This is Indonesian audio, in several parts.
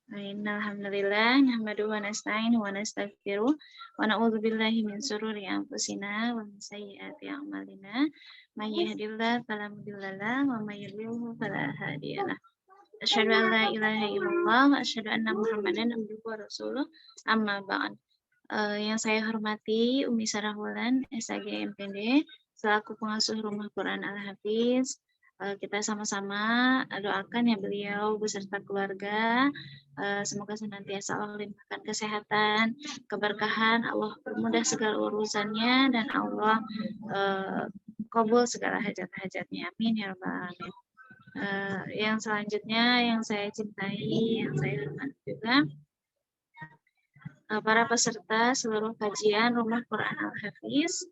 Innal hamdalillah nahmaduhu wa nasta'inuhu wa nastaghfiruh wa na'udzu billahi min shururi anfusina wa min sayyiati a'malina. May yahdihillahu fala mudhillalah wa may yudlilhu fala hadiyalah. Asyhadu an la ilaha illallah wa asyhadu anna Muhammadan abduhu wa rasuluh. Amma ba'd. Yang saya hormati Umi Sarah Wulan, SAG MPD, selaku pengasuh Rumah Quran Al-Hafiz. Kita sama-sama doakan ya beliau beserta keluarga. Semoga senantiasa Allah limpahkan kesehatan, keberkahan, Allah permudah segala urusannya, dan Allah kabul segala hajat-hajatnya. Amin ya rabbal alamin. Yang selanjutnya yang saya cintai, yang saya hormati juga para peserta seluruh kajian Rumah Quran Al-Hafiz.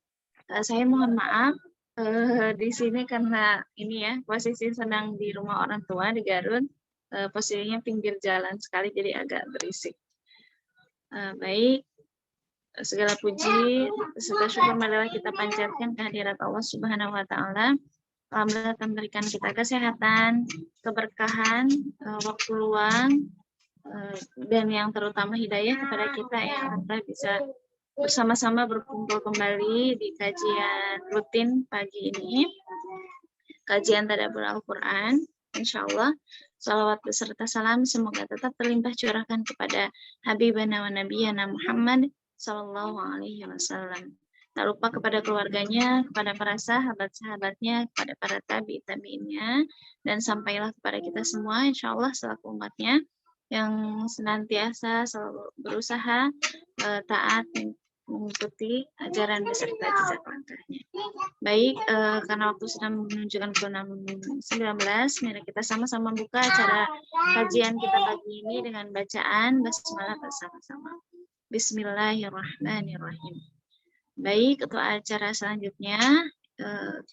Saya mohon maaf di sini karena ini ya posisi sedang di rumah orang tua di Garut, posisinya pinggir jalan sekali jadi agak berisik. Baik, segala puji, segala syukur marilah kita panjatkan kehadirat Allah Subhanahu wa taala. Alhamdulillah telah memberikan kita kesehatan, keberkahan, waktu luang, dan yang terutama hidayah kepada kita ya, kita bisa bersama-sama berkumpul kembali di kajian rutin pagi ini, kajian tadabbur Al-Quran. Insya Allah, salawat beserta salam semoga tetap terlimpah curahkan kepada Habibana wa Nabiyana Muhammad Sallallahu Alaihi Wasallam. Tak lupa kepada keluarganya, kepada para sahabat-sahabatnya, kepada para tabi'innya, dan sampailah kepada kita semua, insya Allah selaku umatnya yang senantiasa selalu berusaha taat mengikuti ajaran beserta jejak langkahnya. Baik, karena waktu sedang menunjukkan pukul 6.19, mari kita sama-sama buka acara kajian kita pagi ini dengan bacaan basmalah bersama-sama. Bismillahirrahmanirrahim. Baik, untuk acara selanjutnya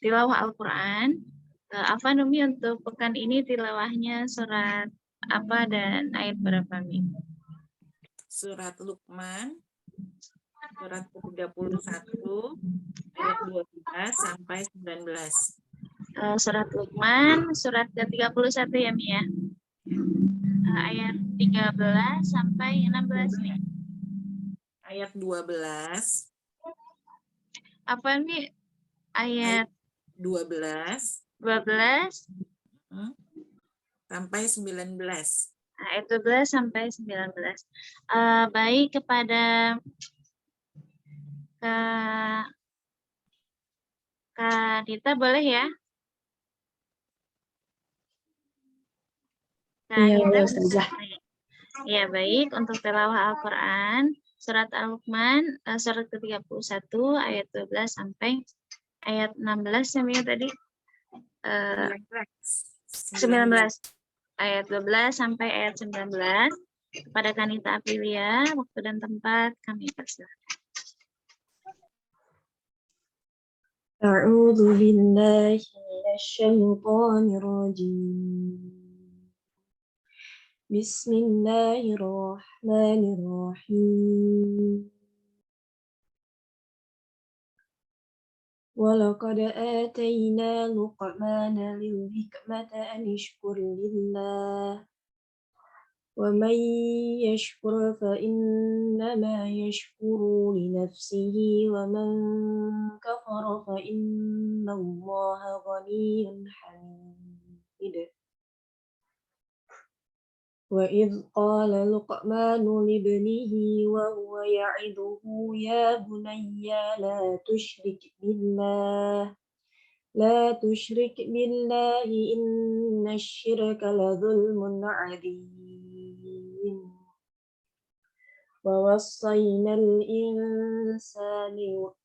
tilawah Al-Quran. Apa Numi untuk pekan ini tilawahnya surat apa dan ayat berapa Mi? Surat Luqman, surat ke-31, ayat 12 sampai 19. Surat Luqman, surat ke-31 ya Mi ya? Ayat 13 sampai 16 nih. Ayat 12. Apa nih? Ayat 12 sampai 19. Ayat 12 sampai 19. Baik, kepada Kak Dita boleh ya? Iya, Ustazah. Ya, baik. Untuk tilawah Al-Quran, surat Al-Luqman, surat ke-31, ayat 12 sampai ayat 16 ya tadi? 19. Ayat 12 sampai ayat 19. Kepada Kanita Aprilia, waktu dan tempat kami persilakan. A'udzu billahi minasyaitonir rajim. Bismillahirrahmanirrahim. Walaqad atayna Luqmana al-hikmata an yashkur lillah. ومن يشكر فإنما يشكر لنفسه ومن كفر فإن الله غني حميد وإذ قال لقمان لابنه وهو يعظه يا بني لا تشرك بالله إن الشرك لظلم عظيم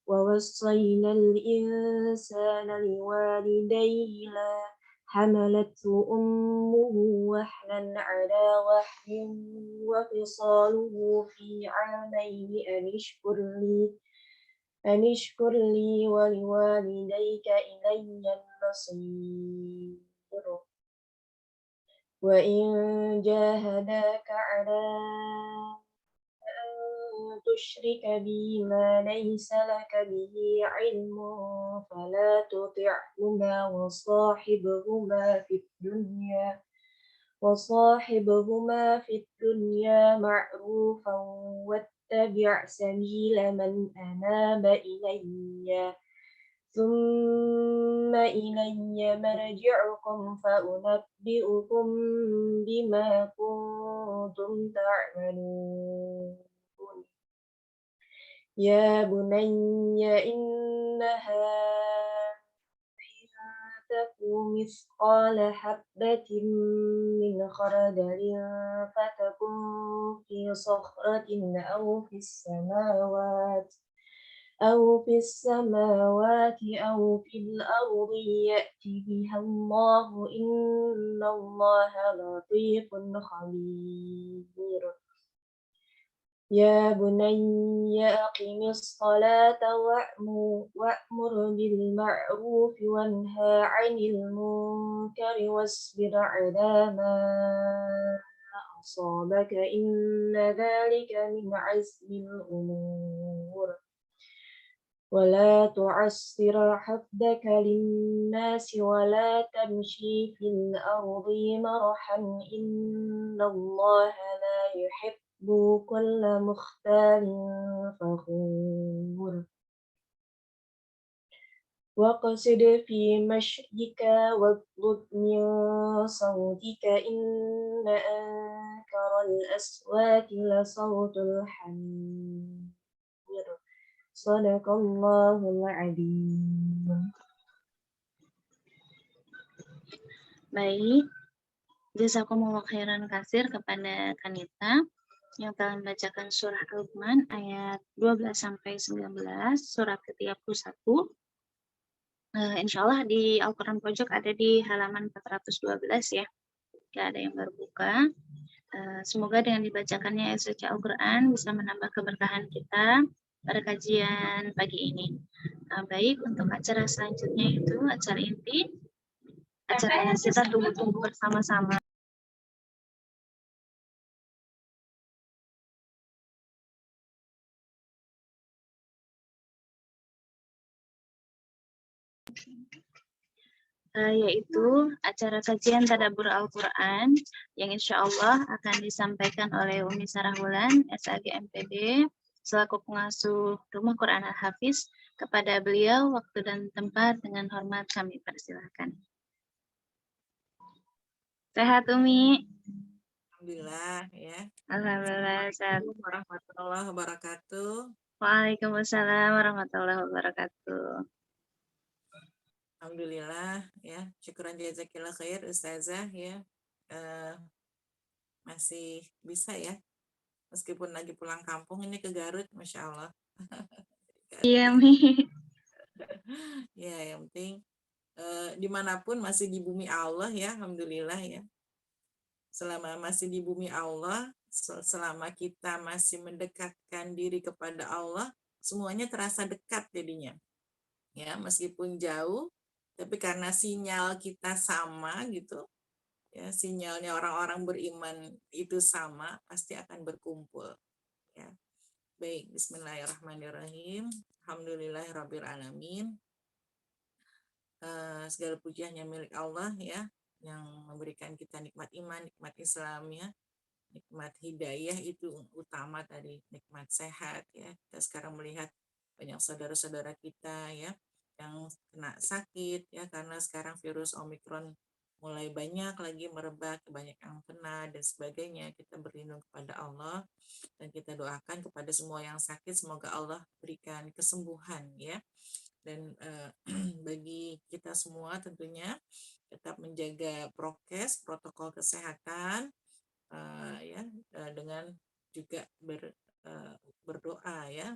ووصينا الإنسان لوالديه حملته أمه وهنا على وهن وفصاله في عامين أن اشكر لي ولوالديك إلي المصير وإن جاهداك على أن تشرك بي ما ليس لك به علم فلا تطعهما وصاحبهما وصاحبهما في الدنيا معروفا واتبع سبيل من أناب إلي ثم إلي مرجعكم فأنبئكم بما كنتم تعملون يا بني إنها تكن مثقال حبة من خردل فتكن في صخرة أو في السماوات أو في الأرض يأت بها الله إن الله لطيف خبير يا بني أقم الصلاة وأمر بالمعروف وانهى عن المنكر واصبر على ما أصابك إن ذلك من عزم الأمور ولا تعسر خدك للناس ولا تمشي في الأرض مرحا إن الله لا يحب كل مختال فخور واقصد في مشيك واغضض من صوتك إن أنكر الأصوات لصوت الحمير صدق الله العظيم. Baik, jazakumullah khairan katsir kepada Kanita yang telah membacakan surah Al-Luqman ayat 12 sampai 19, surat ke-31. Insya Allah di Al-Quran Pojok ada di halaman 412 ya, jika ada yang baru buka. Semoga dengan dibacakannya ayat suci Al-Quran bisa menambah keberkahan kita pada kajian pagi ini. Baik, untuk acara selanjutnya itu acara inti, acara yang kita tunggu-tunggu bersama-sama. Yaitu acara kajian tadabbur Al-Quran yang insya Allah akan disampaikan oleh Umi Sarah Wulan, SAG MPD, selaku pengasuh Rumah Quran Al-Hafiz. Kepada beliau, waktu dan tempat dengan hormat kami persilahkan. Sehat Umi? Alhamdulillah ya. Alhamdulillah sehat. Assalamualaikum warahmatullahi wabarakatuh. Waalaikumsalam warahmatullahi wabarakatuh. Alhamdulillah ya. Syukuran jazakillah khair Ustazah ya. Masih bisa ya. Meskipun lagi pulang kampung ini ke Garut, Masya Allah. Iya Mi. Ya yang penting dimanapun masih di bumi Allah ya. Alhamdulillah ya. Selama masih di bumi Allah, selama kita masih mendekatkan diri kepada Allah, semuanya terasa dekat jadinya. Ya, meskipun jauh, tapi karena sinyal kita sama gitu, ya, sinyalnya orang-orang beriman itu sama, pasti akan berkumpul. Ya. Baik, bismillahirrahmanirrahim. Alhamdulillahirabbil alamin. Segala pujiannya milik Allah ya, yang memberikan kita nikmat iman, nikmat Islam ya, nikmat hidayah itu utama tadi, nikmat sehat ya. Kita sekarang melihat banyak saudara-saudara kita ya yang kena sakit ya, karena sekarang virus Omikron mulai banyak lagi merebak, banyak yang kena dan sebagainya. Kita berlindung kepada Allah dan kita doakan kepada semua yang sakit, semoga Allah berikan kesembuhan ya. Dan bagi kita semua tentunya tetap menjaga prokes, protokol kesehatan ya, dengan juga berdoa ya,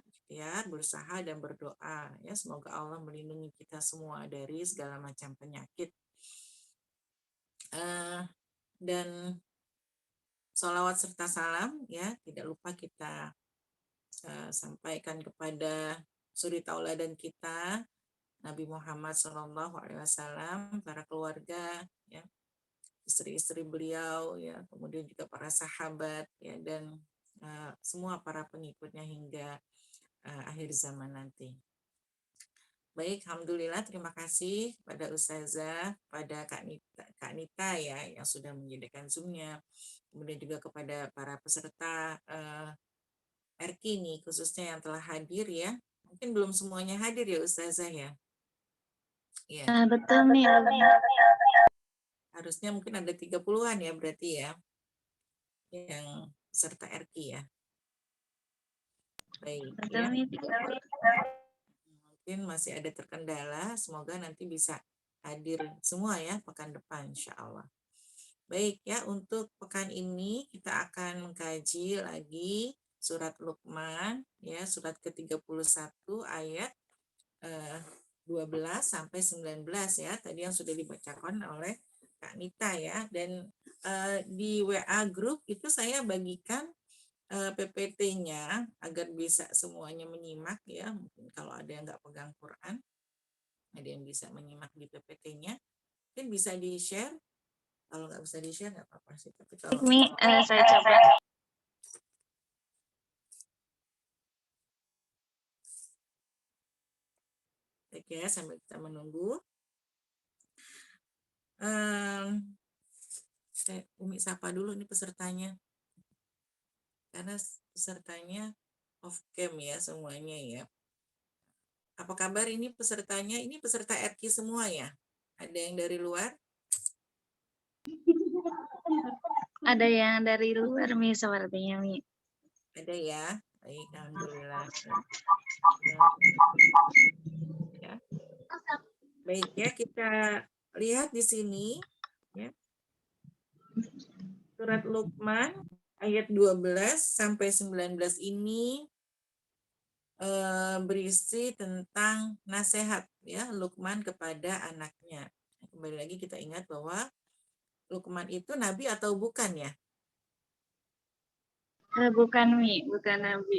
berusaha dan berdoa ya, semoga Allah melindungi kita semua dari segala macam penyakit. Dan sholawat serta salam ya, tidak lupa kita sampaikan kepada suri tauladan kita Nabi Muhammad SAW, para keluarga ya, istri-istri beliau ya, kemudian juga para sahabat ya, dan semua para pengikutnya hingga akhir zaman nanti. Baik, alhamdulillah, terima kasih pada Ustazah, pada Kak Nita ya yang sudah menyediakan Zoom-nya. Kemudian juga kepada para peserta RK nih khususnya yang telah hadir ya. Mungkin belum semuanya hadir ya Ustazah ya. Iya, Betul nih. harusnya mungkin ada 30-an ya berarti ya yang peserta RK ya. Baik Betul ya. nih. Mungkin masih ada terkendala, semoga nanti bisa hadir semua ya pekan depan insya Allah. Baik ya, untuk pekan ini kita akan mengkaji lagi surat Luqman ya, surat ke-31 ayat 12 sampai 19 ya, tadi yang sudah dibacakan oleh Kak Nita ya. Dan di WA grup itu saya bagikan PPT-nya agar bisa semuanya menyimak ya. Mungkin kalau ada yang nggak pegang Quran, ada yang bisa menyimak di PPT-nya. Mungkin bisa di-share. Kalau nggak bisa di-share nggak apa-apa sih. Tapi kalau Ini saya coba. ya sambil kita menunggu. Umi sapa dulu nih pesertanya. Karena pesertanya off cam ya semuanya ya. Apa kabar ini pesertanya? Ini peserta RQ semua ya? Ada yang dari luar? Ada yang dari luar Mi sepertinya Mi. Ada ya? Baik, alhamdulillah. Ya. Baik ya, kita lihat di sini ya. Surat Luqman ayat 12 sampai 19 ini berisi tentang nasihat ya Luqman kepada anaknya. Kembali lagi kita ingat bahwa Luqman itu nabi atau bukan ya? Bukan Mi, bukan Nabi.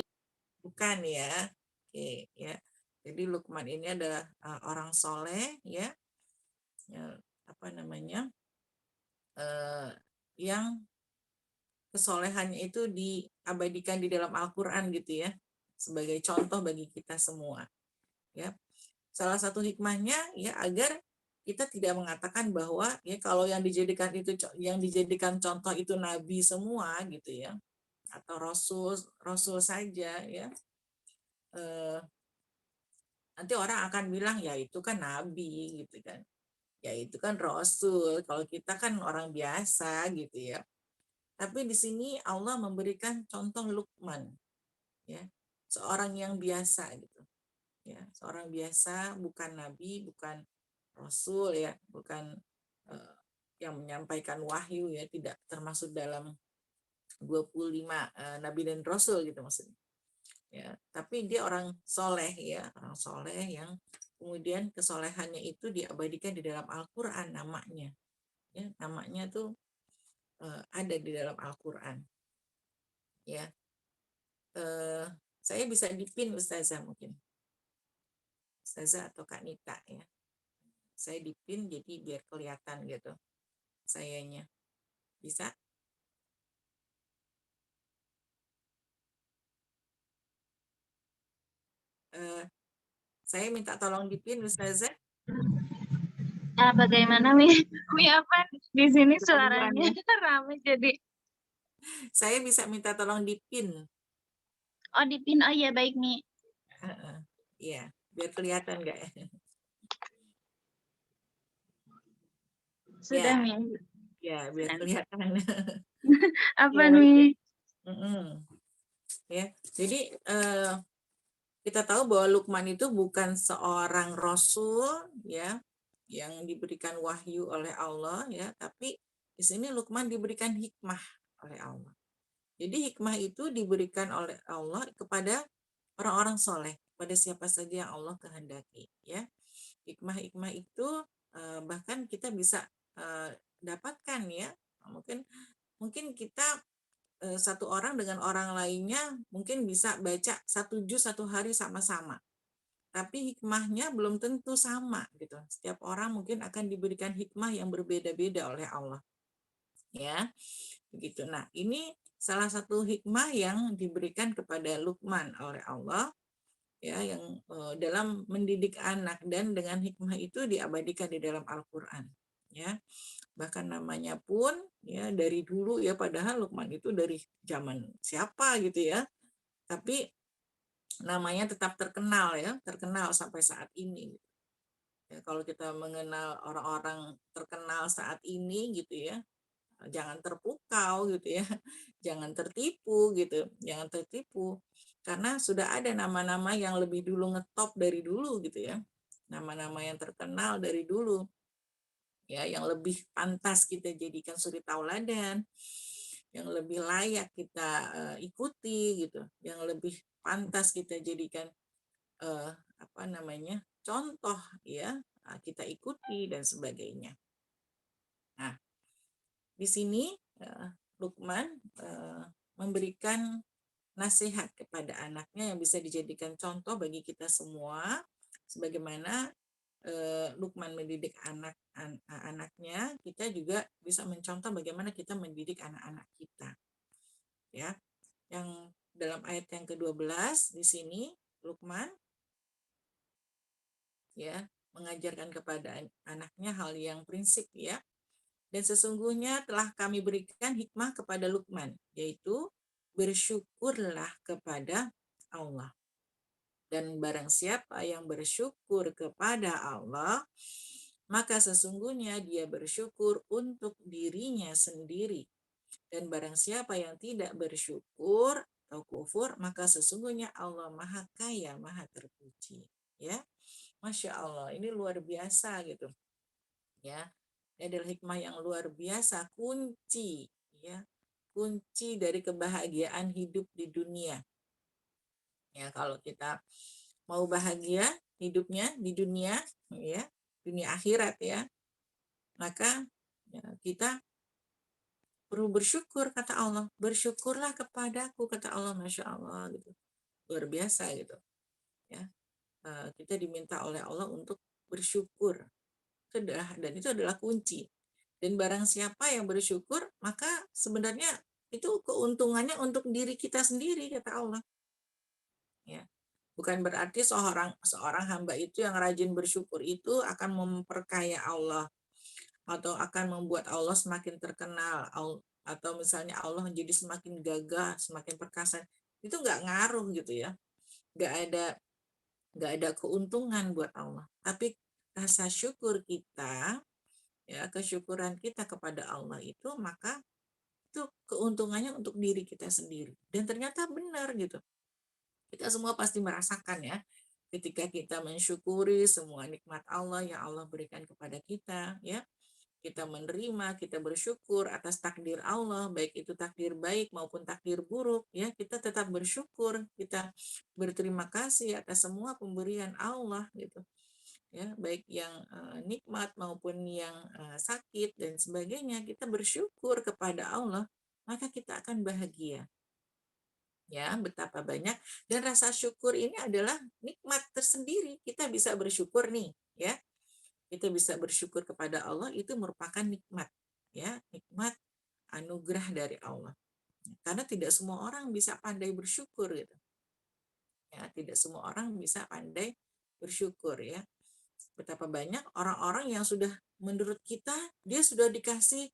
Bukan ya. Oke ya. Jadi Luqman ini adalah orang soleh ya, apa namanya, yang kesolehannya itu diabadikan di dalam Al-Quran gitu ya, sebagai contoh bagi kita semua. Ya, salah satu hikmahnya ya agar kita tidak mengatakan bahwa ya kalau yang dijadikan contoh itu nabi semua gitu ya, atau rasul saja ya. Nanti orang akan bilang ya itu kan nabi gitu kan. Ya itu kan rasul, kalau kita kan orang biasa gitu ya. Tapi di sini Allah memberikan contoh Luqman ya, seorang yang biasa gitu. Ya, seorang biasa, bukan nabi, bukan rasul ya, bukan yang menyampaikan wahyu ya, tidak termasuk dalam 25 nabi dan rasul gitu maksudnya. Ya, tapi dia orang soleh ya, orang soleh yang kemudian kesolehannya itu diabadikan di dalam Al-Quran namanya. Ya, namanya tuh ada di dalam Al-Quran. Ya, saya bisa dipin Ustazah mungkin. Ustazah atau Kak Nita ya. Saya dipin jadi biar kelihatan gitu sayanya. Bisa? Saya minta tolong dipin Ustazah. Bagaimana Mi? Mi apa? Di sini suaranya rame jadi. Saya bisa minta tolong dipin. Oh dipin, oh iya baik Mi. Iya, biar kelihatan nggak ya? Sudah Ya, Mi. ya biar kelihatan. Apa Ya, nih? ya. Jadi kita tahu bahwa Luqman itu bukan seorang rasul ya yang diberikan wahyu oleh Allah ya, tapi di sini Luqman diberikan hikmah oleh Allah. Jadi hikmah itu diberikan oleh Allah kepada orang-orang soleh, pada siapa saja yang Allah kehendaki ya. Hikmah-hikmah itu bahkan kita bisa dapatkan ya. Mungkin kita satu orang dengan orang lainnya mungkin bisa baca satu juz satu hari sama-sama. Tapi hikmahnya belum tentu sama gitu. Setiap orang mungkin akan diberikan hikmah yang berbeda-beda oleh Allah. Ya, begitu. Nah, ini salah satu hikmah yang diberikan kepada Luqman oleh Allah ya yang dalam mendidik anak, dan dengan hikmah itu diabadikan di dalam Al-Qur'an, ya. Bahkan namanya pun ya dari dulu ya, padahal Luqman itu dari zaman siapa gitu ya. Tapi namanya tetap terkenal ya, terkenal sampai saat ini. Ya, kalau kita mengenal orang-orang terkenal saat ini gitu ya, jangan terpukau gitu ya, jangan tertipu gitu, jangan tertipu. Karena sudah ada nama-nama yang lebih dulu ngetop dari dulu gitu ya. Nama-nama yang terkenal dari dulu ya, yang lebih pantas kita jadikan suri tauladan, yang lebih layak kita ikuti gitu, yang lebih pantas kita jadikan apa namanya, contoh ya, kita ikuti dan sebagainya. Nah, di sini Luqman memberikan nasihat kepada anaknya yang bisa dijadikan contoh bagi kita semua, sebagaimana Luqman mendidik anaknya, kita juga bisa mencontoh bagaimana kita mendidik anak-anak kita. Ya, yang dalam ayat yang ke-12 di sini Luqman ya mengajarkan kepada anaknya hal yang prinsip ya. Dan sesungguhnya telah kami berikan hikmah kepada Luqman, yaitu bersyukurlah kepada Allah. Dan barang siapa yang bersyukur kepada Allah, maka sesungguhnya dia bersyukur untuk dirinya sendiri. Dan barang siapa yang tidak bersyukur atau kufur, maka sesungguhnya Allah Maha Kaya, Maha Terpuji. Ya, Masya Allah, ini luar biasa gitu. Ya, ini adalah hikmah yang luar biasa, kunci ya, kunci dari kebahagiaan hidup di dunia. Ya, kalau kita mau bahagia hidupnya di dunia ya, dunia akhirat ya, maka ya, kita perlu bersyukur, kata Allah. Bersyukurlah kepadaku, kata Allah. Masya Allah gitu, luar biasa gitu ya. Kita diminta oleh Allah untuk bersyukur, dan itu adalah kunci. Dan barang siapa yang bersyukur, maka sebenarnya itu keuntungannya untuk diri kita sendiri, kata Allah. Ya, bukan berarti seorang hamba itu yang rajin bersyukur itu akan memperkaya Allah, atau akan membuat Allah semakin terkenal, atau misalnya Allah menjadi semakin gagah, semakin perkasa. Itu nggak ngaruh gitu ya, nggak ada keuntungan buat Allah. Tapi rasa syukur kita ya, kesyukuran kita kepada Allah itu, maka itu keuntungannya untuk diri kita sendiri. Dan ternyata benar gitu, kita semua pasti merasakan ya, ketika kita mensyukuri semua nikmat Allah yang Allah berikan kepada kita ya, kita menerima, kita bersyukur atas takdir Allah, baik itu takdir baik maupun takdir buruk ya, kita tetap bersyukur, kita berterima kasih atas semua pemberian Allah gitu ya, baik yang nikmat maupun yang sakit dan sebagainya, kita bersyukur kepada Allah, maka kita akan bahagia. Ya, betapa banyak, dan rasa syukur ini adalah nikmat tersendiri. Kita bisa bersyukur nih, ya. Kita bisa bersyukur kepada Allah, itu merupakan nikmat, ya, nikmat anugerah dari Allah. Karena tidak semua orang bisa pandai bersyukur gitu. Ya, tidak semua orang bisa pandai bersyukur ya. Betapa banyak orang-orang yang sudah, menurut kita dia sudah dikasih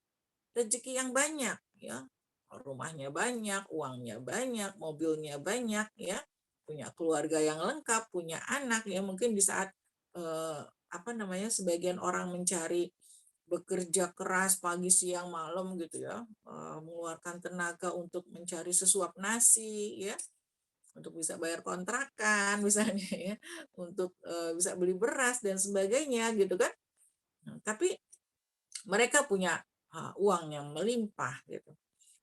rezeki yang banyak ya, rumahnya banyak, uangnya banyak, mobilnya banyak ya, punya keluarga yang lengkap, punya anak ya, mungkin di saat apa namanya, sebagian orang mencari, bekerja keras pagi siang malam gitu ya, mengeluarkan tenaga untuk mencari sesuap nasi ya, untuk bisa bayar kontrakan misalnya ya, untuk bisa beli beras dan sebagainya gitu kan. Tapi mereka punya uang yang melimpah gitu.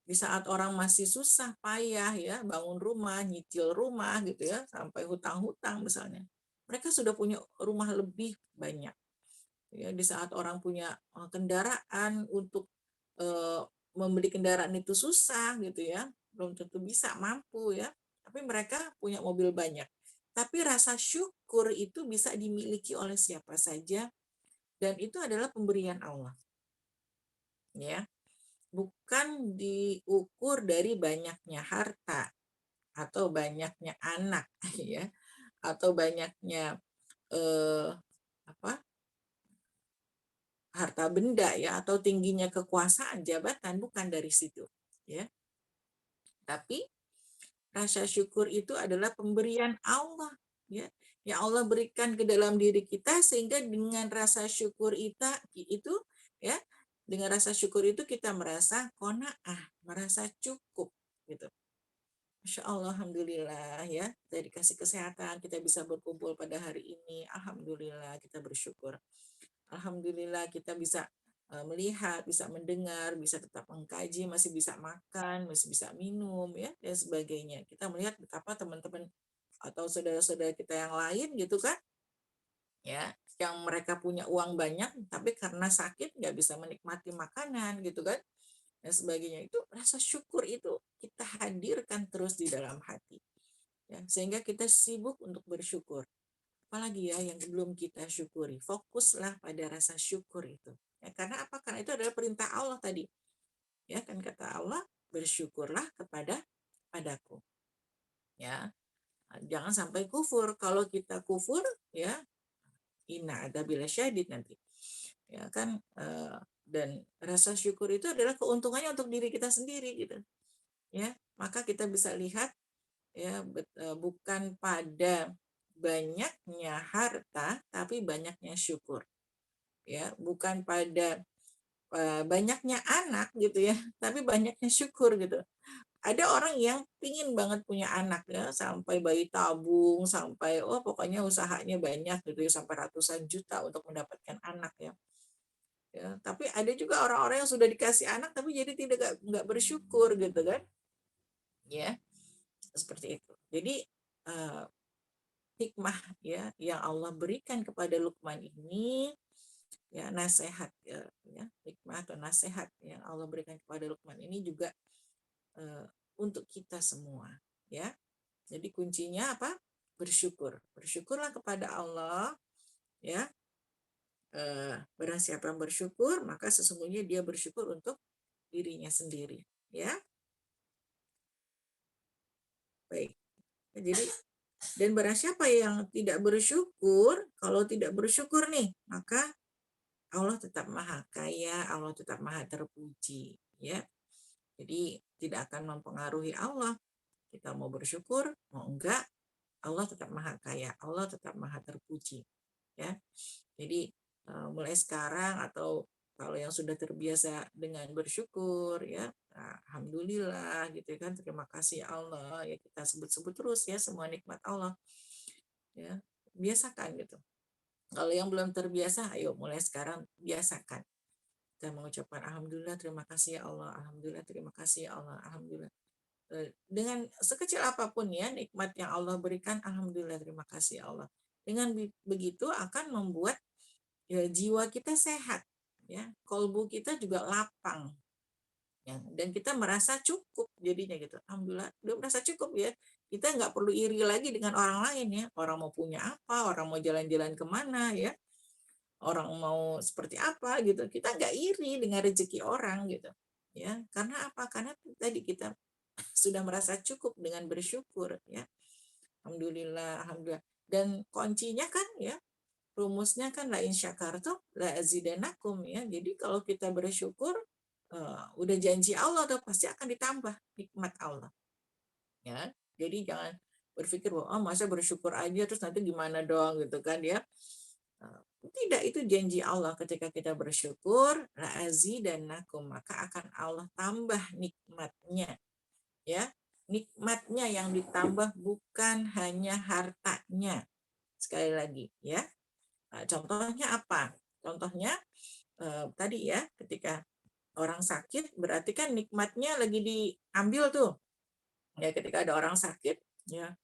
Di saat orang masih susah payah ya, bangun rumah, nyicil rumah gitu ya, sampai hutang-hutang misalnya, mereka sudah punya rumah lebih banyak. Ya, di saat orang punya kendaraan, untuk membeli kendaraan itu susah gitu ya, belum tentu bisa mampu ya, tapi mereka punya mobil banyak. Tapi rasa syukur itu bisa dimiliki oleh siapa saja, dan itu adalah pemberian Allah. Ya, bukan diukur dari banyaknya harta atau banyaknya anak ya, atau banyaknya apa harta benda ya, atau tingginya kekuasaan jabatan, bukan dari situ ya. Tapi rasa syukur itu adalah pemberian Allah ya, yang Allah berikan ke dalam diri kita, sehingga dengan rasa syukur itu ya, dengan rasa syukur itu kita merasa qanaah, merasa cukup gitu. Masya Allah, alhamdulillah ya, kita dikasih kesehatan, kita bisa berkumpul pada hari ini, alhamdulillah kita bersyukur. Alhamdulillah kita bisa melihat, bisa mendengar, bisa tetap mengkaji, masih bisa makan, masih bisa minum ya, dan sebagainya. Kita melihat betapa teman-teman atau saudara-saudara kita yang lain gitu kan, ya, yang mereka punya uang banyak tapi karena sakit nggak bisa menikmati makanan gitu kan, dan sebagainya. Itu rasa syukur itu kita hadirkan terus di dalam hati ya, sehingga kita sibuk untuk bersyukur. Apalagi ya yang belum kita syukuri, fokuslah pada rasa syukur itu ya. Karena apa? Karena itu adalah perintah Allah tadi ya, kan kata Allah, bersyukurlah padaku ya. Jangan sampai kufur. Kalau kita kufur ya, inna adzabila syadid nanti ya kan. Dan rasa syukur itu adalah keuntungannya untuk diri kita sendiri gitu ya. Maka kita bisa lihat ya, bukan pada banyaknya harta tapi banyaknya syukur ya, bukan pada banyaknya anak gitu ya tapi banyaknya syukur gitu. Ada orang yang pingin banget punya anak ya, sampai bayi tabung, sampai pokoknya usahanya banyak gitu ya, sampai ratusan juta untuk mendapatkan anak ya. Ya, tapi ada juga orang-orang yang sudah dikasih anak tapi jadi tidak nggak bersyukur gitu kan ya, seperti itu. Jadi hikmah ya yang Allah berikan kepada Luqman ini ya, nasihat ya, hikmah atau nasihat yang Allah berikan kepada Luqman ini juga untuk kita semua ya. Jadi kuncinya apa? Bersyukur. Bersyukurlah kepada Allah ya. Barang siapa yang bersyukur, maka sesungguhnya dia bersyukur untuk dirinya sendiri ya. Baik. Jadi, dan barang siapa yang tidak bersyukur, kalau tidak bersyukur nih, maka Allah tetap maha kaya, Allah tetap maha terpuji ya. Jadi tidak akan mempengaruhi Allah. Kita mau bersyukur, mau enggak, Allah tetap maha kaya, Allah tetap maha terpuji ya. Jadi mulai sekarang, atau kalau yang sudah terbiasa dengan bersyukur ya, alhamdulillah gitu kan, terima kasih Allah ya, kita sebut-sebut terus ya semua nikmat Allah ya, biasakan gitu. Kalau yang belum terbiasa, ayo mulai sekarang biasakan kita mengucapkan alhamdulillah, terima kasih ya Allah, alhamdulillah, terima kasih ya Allah, alhamdulillah. Dengan sekecil apapun ya nikmat yang Allah berikan, alhamdulillah, terima kasih ya Allah. Dengan begitu akan membuat ya, jiwa kita sehat ya, kolbu kita juga lapang ya, dan kita merasa cukup jadinya gitu. Alhamdulillah udah merasa cukup ya, kita nggak perlu iri lagi dengan orang lain ya, orang mau punya apa, orang mau jalan-jalan kemana ya, orang mau seperti apa gitu, kita nggak iri dengan rezeki orang gitu ya. Karena apa? Karena tadi kita sudah merasa cukup dengan bersyukur ya. Alhamdulillah, alhamdulillah. Dan kuncinya kan ya, rumusnya kan la in syakartum la azidannakum ya. Jadi kalau kita bersyukur, udah janji Allah tuh pasti akan ditambah nikmat Allah. Ya. Jadi jangan berpikir bahwa masa bersyukur aja terus nanti gimana dong gitu kan ya. Tidak, itu janji Allah, ketika kita bersyukur la azidannakum, maka akan Allah tambah nikmatnya ya. Nikmatnya yang ditambah, bukan hanya hartanya. Sekali lagi ya. Contohnya apa? Contohnya tadi ya, ketika orang sakit berarti kan nikmatnya lagi diambil tuh. Ya, ketika ada orang sakit ya,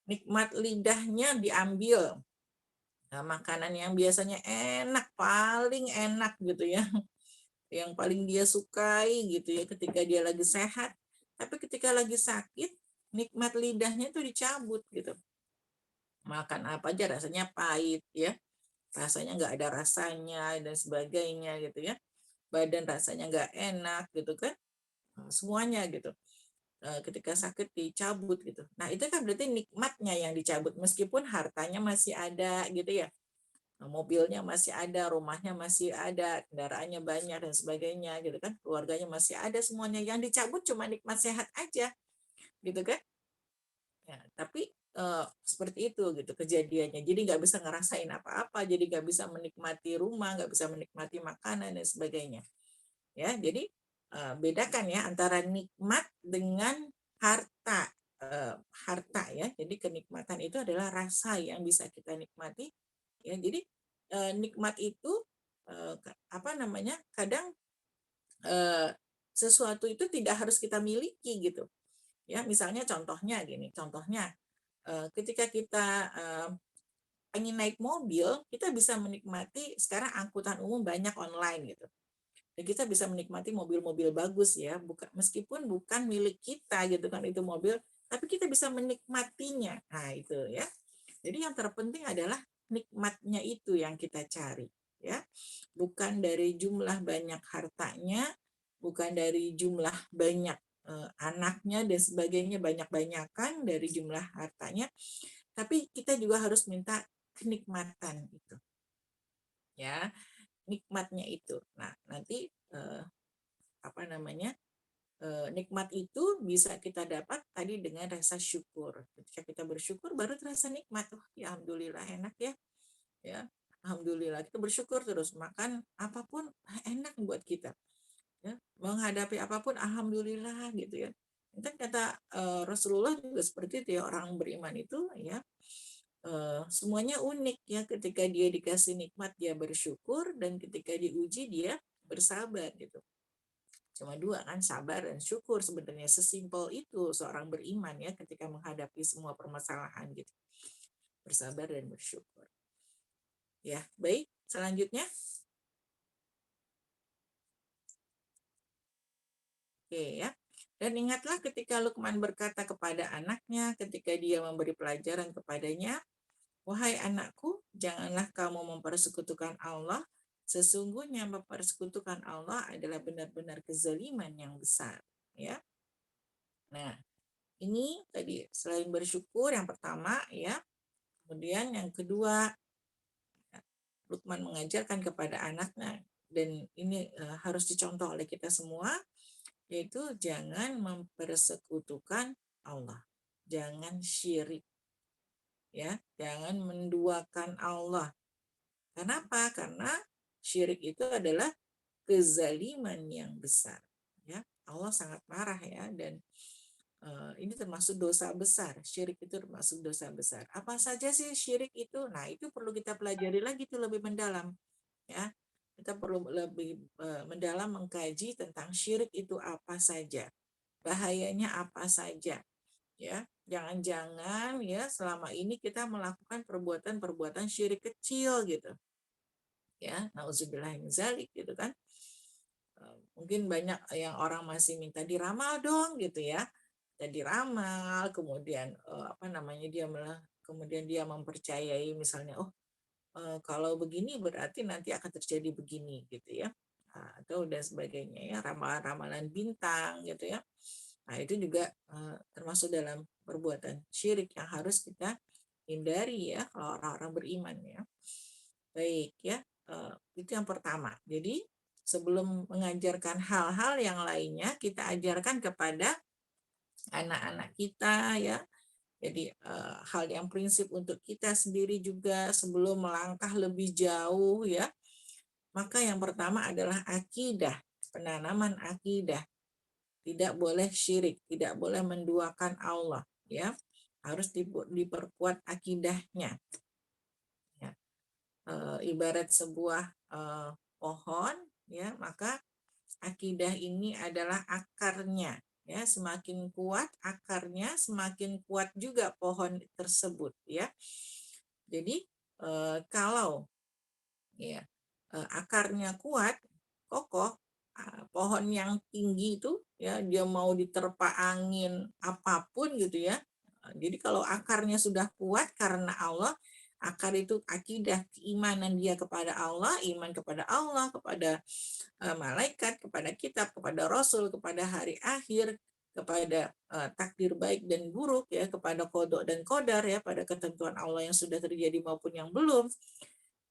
nikmat lidahnya diambil. Nah, makanan yang biasanya enak, paling enak gitu ya, yang paling dia sukai gitu ya ketika dia lagi sehat. Tapi ketika lagi sakit, nikmat lidahnya tuh dicabut gitu. Makan apa aja rasanya pahit ya, rasanya nggak ada rasanya dan sebagainya gitu ya, badan rasanya nggak enak gitu kan, semuanya gitu. ketika sakit dicabut gitu. Nah, itu kan berarti nikmatnya yang dicabut meskipun hartanya masih ada gitu ya. Mobilnya masih ada, rumahnya masih ada, kendaraannya banyak dan sebagainya gitu kan. Keluarganya masih ada semuanya. Yang dicabut cuma nikmat sehat aja gitu kan. Ya, tapi seperti itu gitu kejadiannya. Jadi nggak bisa ngerasain apa-apa, jadi nggak bisa menikmati rumah, nggak bisa menikmati makanan dan sebagainya. Ya, jadi bedakan ya antara nikmat dengan harta. Harta ya. Jadi kenikmatan itu adalah rasa yang bisa kita nikmati. Ya, jadi nikmat itu apa namanya? Kadang sesuatu itu tidak harus kita miliki gitu. Ya, misalnya contohnya gini, contohnya ketika kita ingin naik mobil, kita bisa menikmati sekarang angkutan umum banyak online gitu. Dan kita bisa menikmati mobil-mobil bagus ya, bukan meskipun bukan milik kita gitu kan itu mobil, tapi kita bisa menikmatinya. Nah, itu ya. Jadi yang terpenting adalah nikmatnya itu yang kita cari ya. Bukan dari jumlah banyak hartanya, bukan dari jumlah banyak anaknya dan sebagainya banyak-banyakan dari jumlah hartanya, tapi kita juga harus minta kenikmatan itu. Ya, nikmatnya itu. Nah, nanti apa namanya? Nikmat itu bisa kita dapat tadi dengan rasa syukur. Ketika kita bersyukur baru terasa nikmat. Oh, ya alhamdulillah enak ya. Ya, alhamdulillah kita bersyukur terus makan apapun enak buat kita. Ya, menghadapi apapun alhamdulillah gitu ya. Kan kata Rasulullah juga seperti itu ya, orang beriman itu ya semuanya unik ya, ketika dia dikasih nikmat dia bersyukur dan ketika diuji dia bersabar gitu. Cuma dua kan, sabar dan syukur, sebenarnya sesimpel itu seorang beriman ya ketika menghadapi semua permasalahan gitu. Bersabar dan bersyukur. Ya, baik. Selanjutnya. Oke ya. Dan ingatlah ketika Luqman berkata kepada anaknya ketika dia memberi pelajaran kepadanya, "Wahai anakku, janganlah kamu mempersekutukan Allah. Sesungguhnya mempersekutukan Allah adalah benar-benar kezaliman yang besar." Ya. Nah, ini tadi selain bersyukur yang pertama ya. Kemudian yang kedua, Luqman mengajarkan kepada anaknya dan ini harus dicontoh oleh kita semua, yaitu jangan mempersekutukan Allah. Jangan syirik. Ya, jangan menduakan Allah. Kenapa? Karena syirik itu adalah kezaliman yang besar. Ya, Allah sangat marah ya, dan ini termasuk dosa besar. Syirik itu termasuk dosa besar. Apa saja sih syirik itu? Nah, itu perlu kita pelajari lagi tuh lebih mendalam. Ya, kita perlu lebih mendalam mengkaji tentang syirik itu apa saja, bahayanya apa saja. Ya, jangan-jangan ya selama ini kita melakukan perbuatan-perbuatan syirik kecil gitu. Ya, nauzubillah min zalik gitu kan. Mungkin banyak yang orang masih minta diramal dong gitu ya. Dan diramal, kemudian apa namanya kemudian dia mempercayai misalnya, oh kalau begini berarti nanti akan terjadi begini gitu ya. Nah, atau dan sebagainya ya, ramalan-ramalan bintang gitu ya. Nah, itu juga termasuk dalam perbuatan syirik yang harus kita hindari ya kalau orang-orang beriman ya. Baik ya, itu yang pertama. Jadi sebelum mengajarkan hal-hal yang lainnya, kita ajarkan kepada anak-anak kita ya. Jadi hal yang prinsip untuk kita sendiri juga sebelum melangkah lebih jauh ya. Maka yang pertama adalah akidah, penanaman akidah. Tidak boleh syirik, tidak boleh menduakan Allah ya. Harus diperkuat akidahnya. Ya. Ibarat sebuah pohon ya, maka akidah ini adalah akarnya ya. Semakin kuat akarnya, semakin kuat juga pohon tersebut ya. Jadi kalau ya akarnya kuat, kokoh, pohon yang tinggi itu ya dia mau diterpa angin apapun gitu ya. Jadi kalau akarnya sudah kuat karena Allah, akar itu akidah keimanan dia kepada Allah, iman kepada Allah, kepada malaikat, kepada kitab, kepada rasul, kepada hari akhir, kepada takdir baik dan buruk ya, kepada qada dan qadar ya, pada ketentuan Allah yang sudah terjadi maupun yang belum,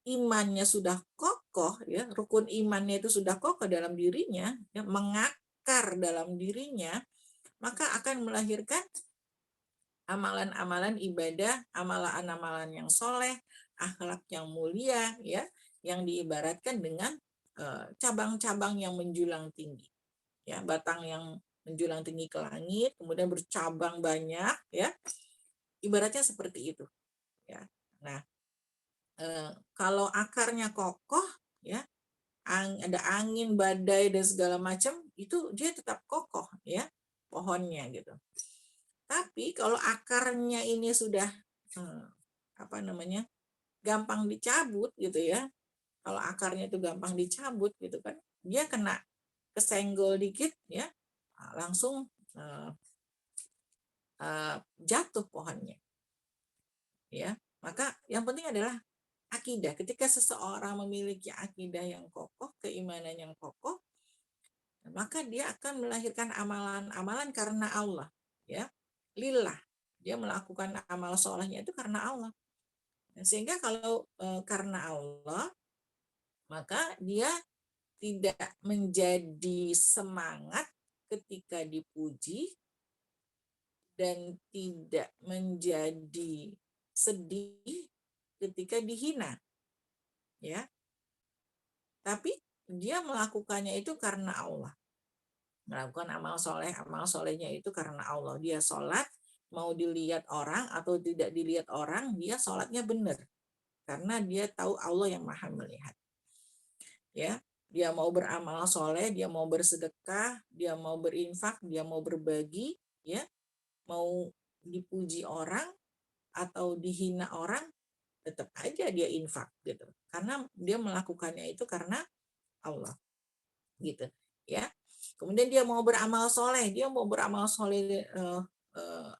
imannya sudah kokoh ya, rukun imannya itu sudah kokoh dalam dirinya ya, mengakar dalam dirinya, maka akan melahirkan amalan-amalan ibadah, amalan-amalan yang soleh, akhlak yang mulia ya, yang diibaratkan dengan cabang-cabang yang menjulang tinggi ya, batang yang menjulang tinggi ke langit kemudian bercabang banyak ya, ibaratnya seperti itu ya. Nah, kalau akarnya kokoh ya, ada angin, badai dan segala macam, itu dia tetap kokoh ya pohonnya gitu. Tapi kalau akarnya ini sudah apa namanya, gampang dicabut gitu ya, kalau akarnya itu gampang dicabut gitu kan, dia kena kesenggol dikit ya, langsung jatuh pohonnya ya. Maka yang penting adalah akidah. Ketika seseorang memiliki akidah yang kokoh, keimanan yang kokoh, maka dia akan melahirkan amalan-amalan karena Allah ya, lillah. Dia melakukan amal solehnya itu karena Allah. Sehingga kalau karena Allah, maka dia tidak menjadi semangat ketika dipuji dan tidak menjadi sedih ketika dihina ya, tapi dia melakukannya itu karena Allah, melakukan amal solehnya itu karena Allah. Dia sholat, mau dilihat orang atau tidak dilihat orang, dia sholatnya benar karena dia tahu Allah yang maha melihat ya. Dia mau beramal soleh, dia mau bersedekah, dia mau berinfak, dia mau berbagi ya, mau dipuji orang atau dihina orang, tetap aja dia infak gitu, karena dia melakukannya itu karena Allah gitu ya. Kemudian dia mau beramal soleh,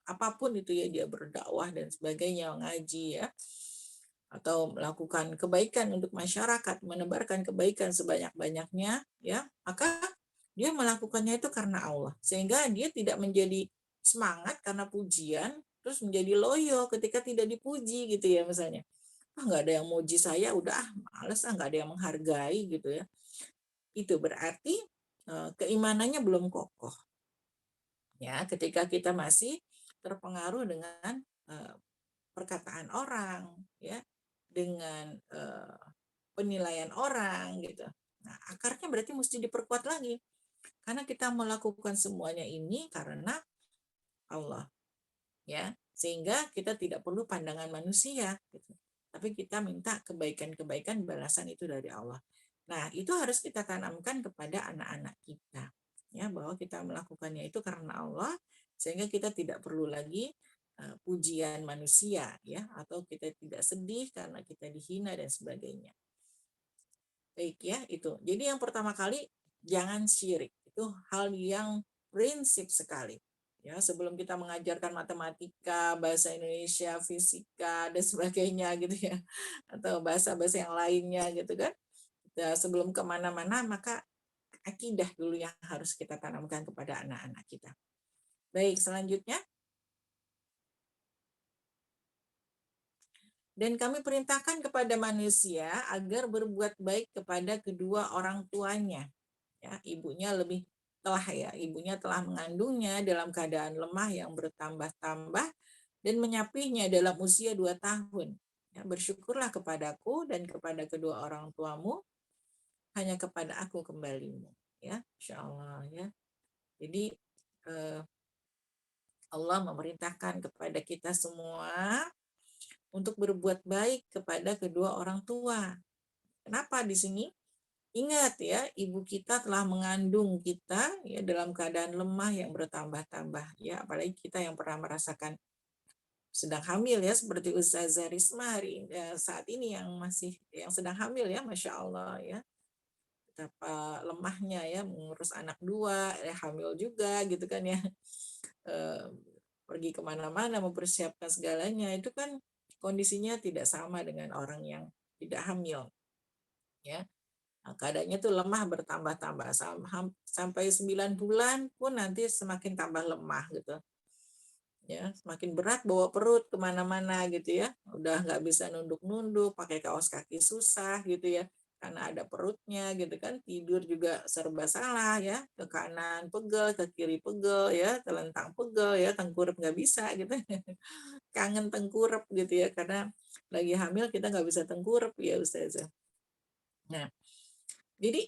apapun itu ya, dia berdakwah dan sebagainya, ngaji ya, atau melakukan kebaikan untuk masyarakat, menebarkan kebaikan sebanyak-banyaknya ya, maka dia melakukannya itu karena Allah, sehingga dia tidak menjadi semangat karena pujian terus menjadi loyo ketika tidak dipuji gitu ya, misalnya nggak ada yang muji saya, udah males, nggak ada yang menghargai gitu ya. Itu berarti keimanannya belum kokoh ya, ketika kita masih terpengaruh dengan perkataan orang ya, dengan penilaian orang gitu. Nah, akarnya berarti mesti diperkuat lagi, karena kita melakukan semuanya ini karena Allah ya, sehingga kita tidak perlu pandangan manusia gitu, tapi kita minta kebaikan-kebaikan, balasan itu dari Allah. Nah, itu harus kita tanamkan kepada anak-anak kita ya, bahwa kita melakukannya itu karena Allah, sehingga kita tidak perlu lagi pujian manusia ya, atau kita tidak sedih karena kita dihina dan sebagainya. Baik ya, itu. Jadi yang pertama kali, jangan syirik. Itu hal yang prinsip sekali. Ya, sebelum kita mengajarkan matematika, bahasa Indonesia, fisika dan sebagainya gitu ya, atau bahasa-bahasa yang lainnya gitu kan. Sebelum kemana-mana, maka akidah dulu yang harus kita tanamkan kepada anak-anak kita. Baik, selanjutnya. Dan kami perintahkan kepada manusia agar berbuat baik kepada kedua orang tuanya. Ya, ibunya telah mengandungnya dalam keadaan lemah yang bertambah-tambah dan menyapihnya dalam usia 2 tahun. Ya, bersyukurlah kepadaku dan kepada kedua orang tuamu, hanya kepada aku kembalimu. Ya, insya Allah ya. Jadi Allah memerintahkan kepada kita semua untuk berbuat baik kepada kedua orang tua. Kenapa di sini? Ingat ya, ibu kita telah mengandung kita ya dalam keadaan lemah yang bertambah-tambah ya, apalagi kita yang pernah merasakan sedang hamil ya, seperti Ustazah Risma saat ini yang sedang hamil ya, Masya Allah ya, betapa lemahnya ya, mengurus anak 2, hamil juga gitu kan ya, pergi kemana-mana mempersiapkan segalanya, itu kan kondisinya tidak sama dengan orang yang tidak hamil ya. keadaannya tuh lemah bertambah-tambah sampai 9 bulan pun nanti semakin tambah lemah gitu ya, semakin berat bawa perut kemana-mana gitu ya, udah nggak bisa nunduk-nunduk, pakai kaos kaki susah gitu ya, karena ada perutnya gitu kan, tidur juga serba salah ya, ke kanan pegel, ke kiri pegel ya, telentang pegel ya, tengkurap nggak bisa gitu, kangen tengkurap gitu ya, karena lagi hamil kita nggak bisa tengkurap ya Ustazah. Nah, jadi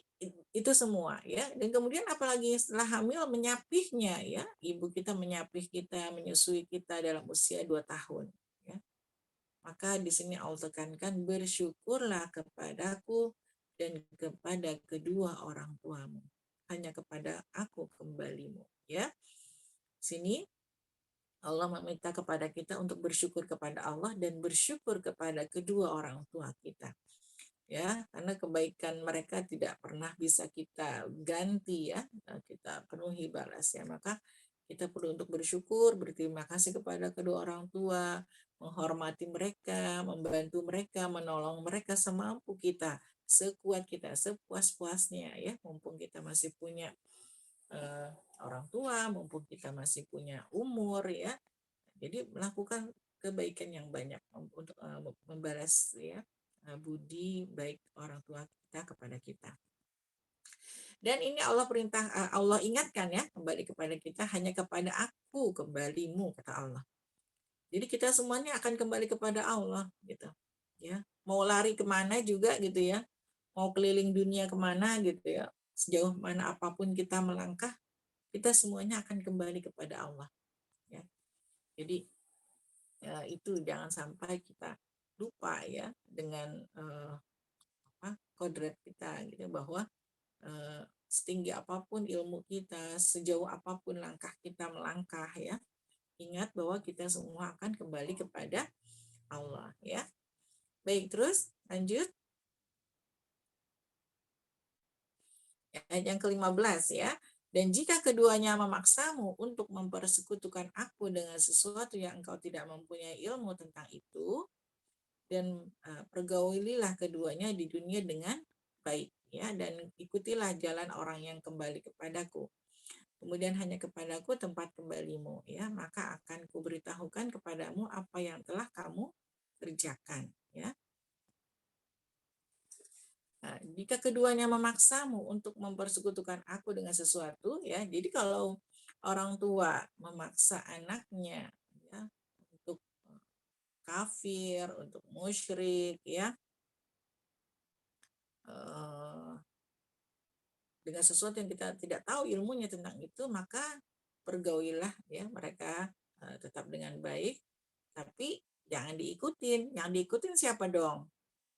itu semua ya. Dan kemudian apalagi setelah hamil menyapihnya ya, ibu kita menyapih kita, menyusui kita dalam usia 2 tahun ya. Maka di sini Allah tekankan bersyukurlah kepadaku dan kepada kedua orang tuamu. Hanya kepada aku kembalimu ya. Sini Allah meminta kepada kita untuk bersyukur kepada Allah dan bersyukur kepada kedua orang tua kita. Ya, karena kebaikan mereka tidak pernah bisa kita ganti ya, kita penuhi balasnya. Maka kita perlu untuk bersyukur, berterima kasih kepada kedua orang tua, menghormati mereka, membantu mereka, menolong mereka semampu kita, sekuat kita, sepuas-puasnya ya, mumpung kita masih punya eh, orang tua, mumpung kita masih punya umur ya. Jadi melakukan kebaikan yang banyak untuk membalas ya budi baik orang tua kita kepada kita. Dan ini Allah ingatkan ya kembali kepada kita, hanya kepada aku kembalimu kata Allah. Jadi kita semuanya akan kembali kepada Allah gitu ya. Mau lari kemana juga gitu ya, mau keliling dunia kemana gitu ya, sejauh mana apapun kita melangkah, kita semuanya akan kembali kepada Allah ya. Jadi ya, itu jangan sampai kita lupa ya dengan kodrat kita gitu, bahwa setinggi apapun ilmu kita, sejauh apapun langkah kita melangkah ya, ingat bahwa kita semua akan kembali kepada Allah ya. Baik, terus lanjut ayat yang ke-15 ya. Dan jika keduanya memaksamu untuk mempersekutukan aku dengan sesuatu yang engkau tidak mempunyai ilmu tentang itu, dan pergaulilah keduanya di dunia dengan baik ya, dan ikutilah jalan orang yang kembali kepadaku. Kemudian hanya kepadaku tempat kembalimu ya, maka akan kuberitahukan kepadamu apa yang telah kamu kerjakan ya. Nah, jika keduanya memaksamu untuk mempersekutukan aku dengan sesuatu ya, jadi kalau orang tua memaksa anaknya ya untuk kafir, untuk musyrik ya, dengan sesuatu yang kita tidak tahu ilmunya tentang itu, maka pergaulilah ya mereka tetap dengan baik, tapi jangan diikutin. Yang diikutin siapa dong?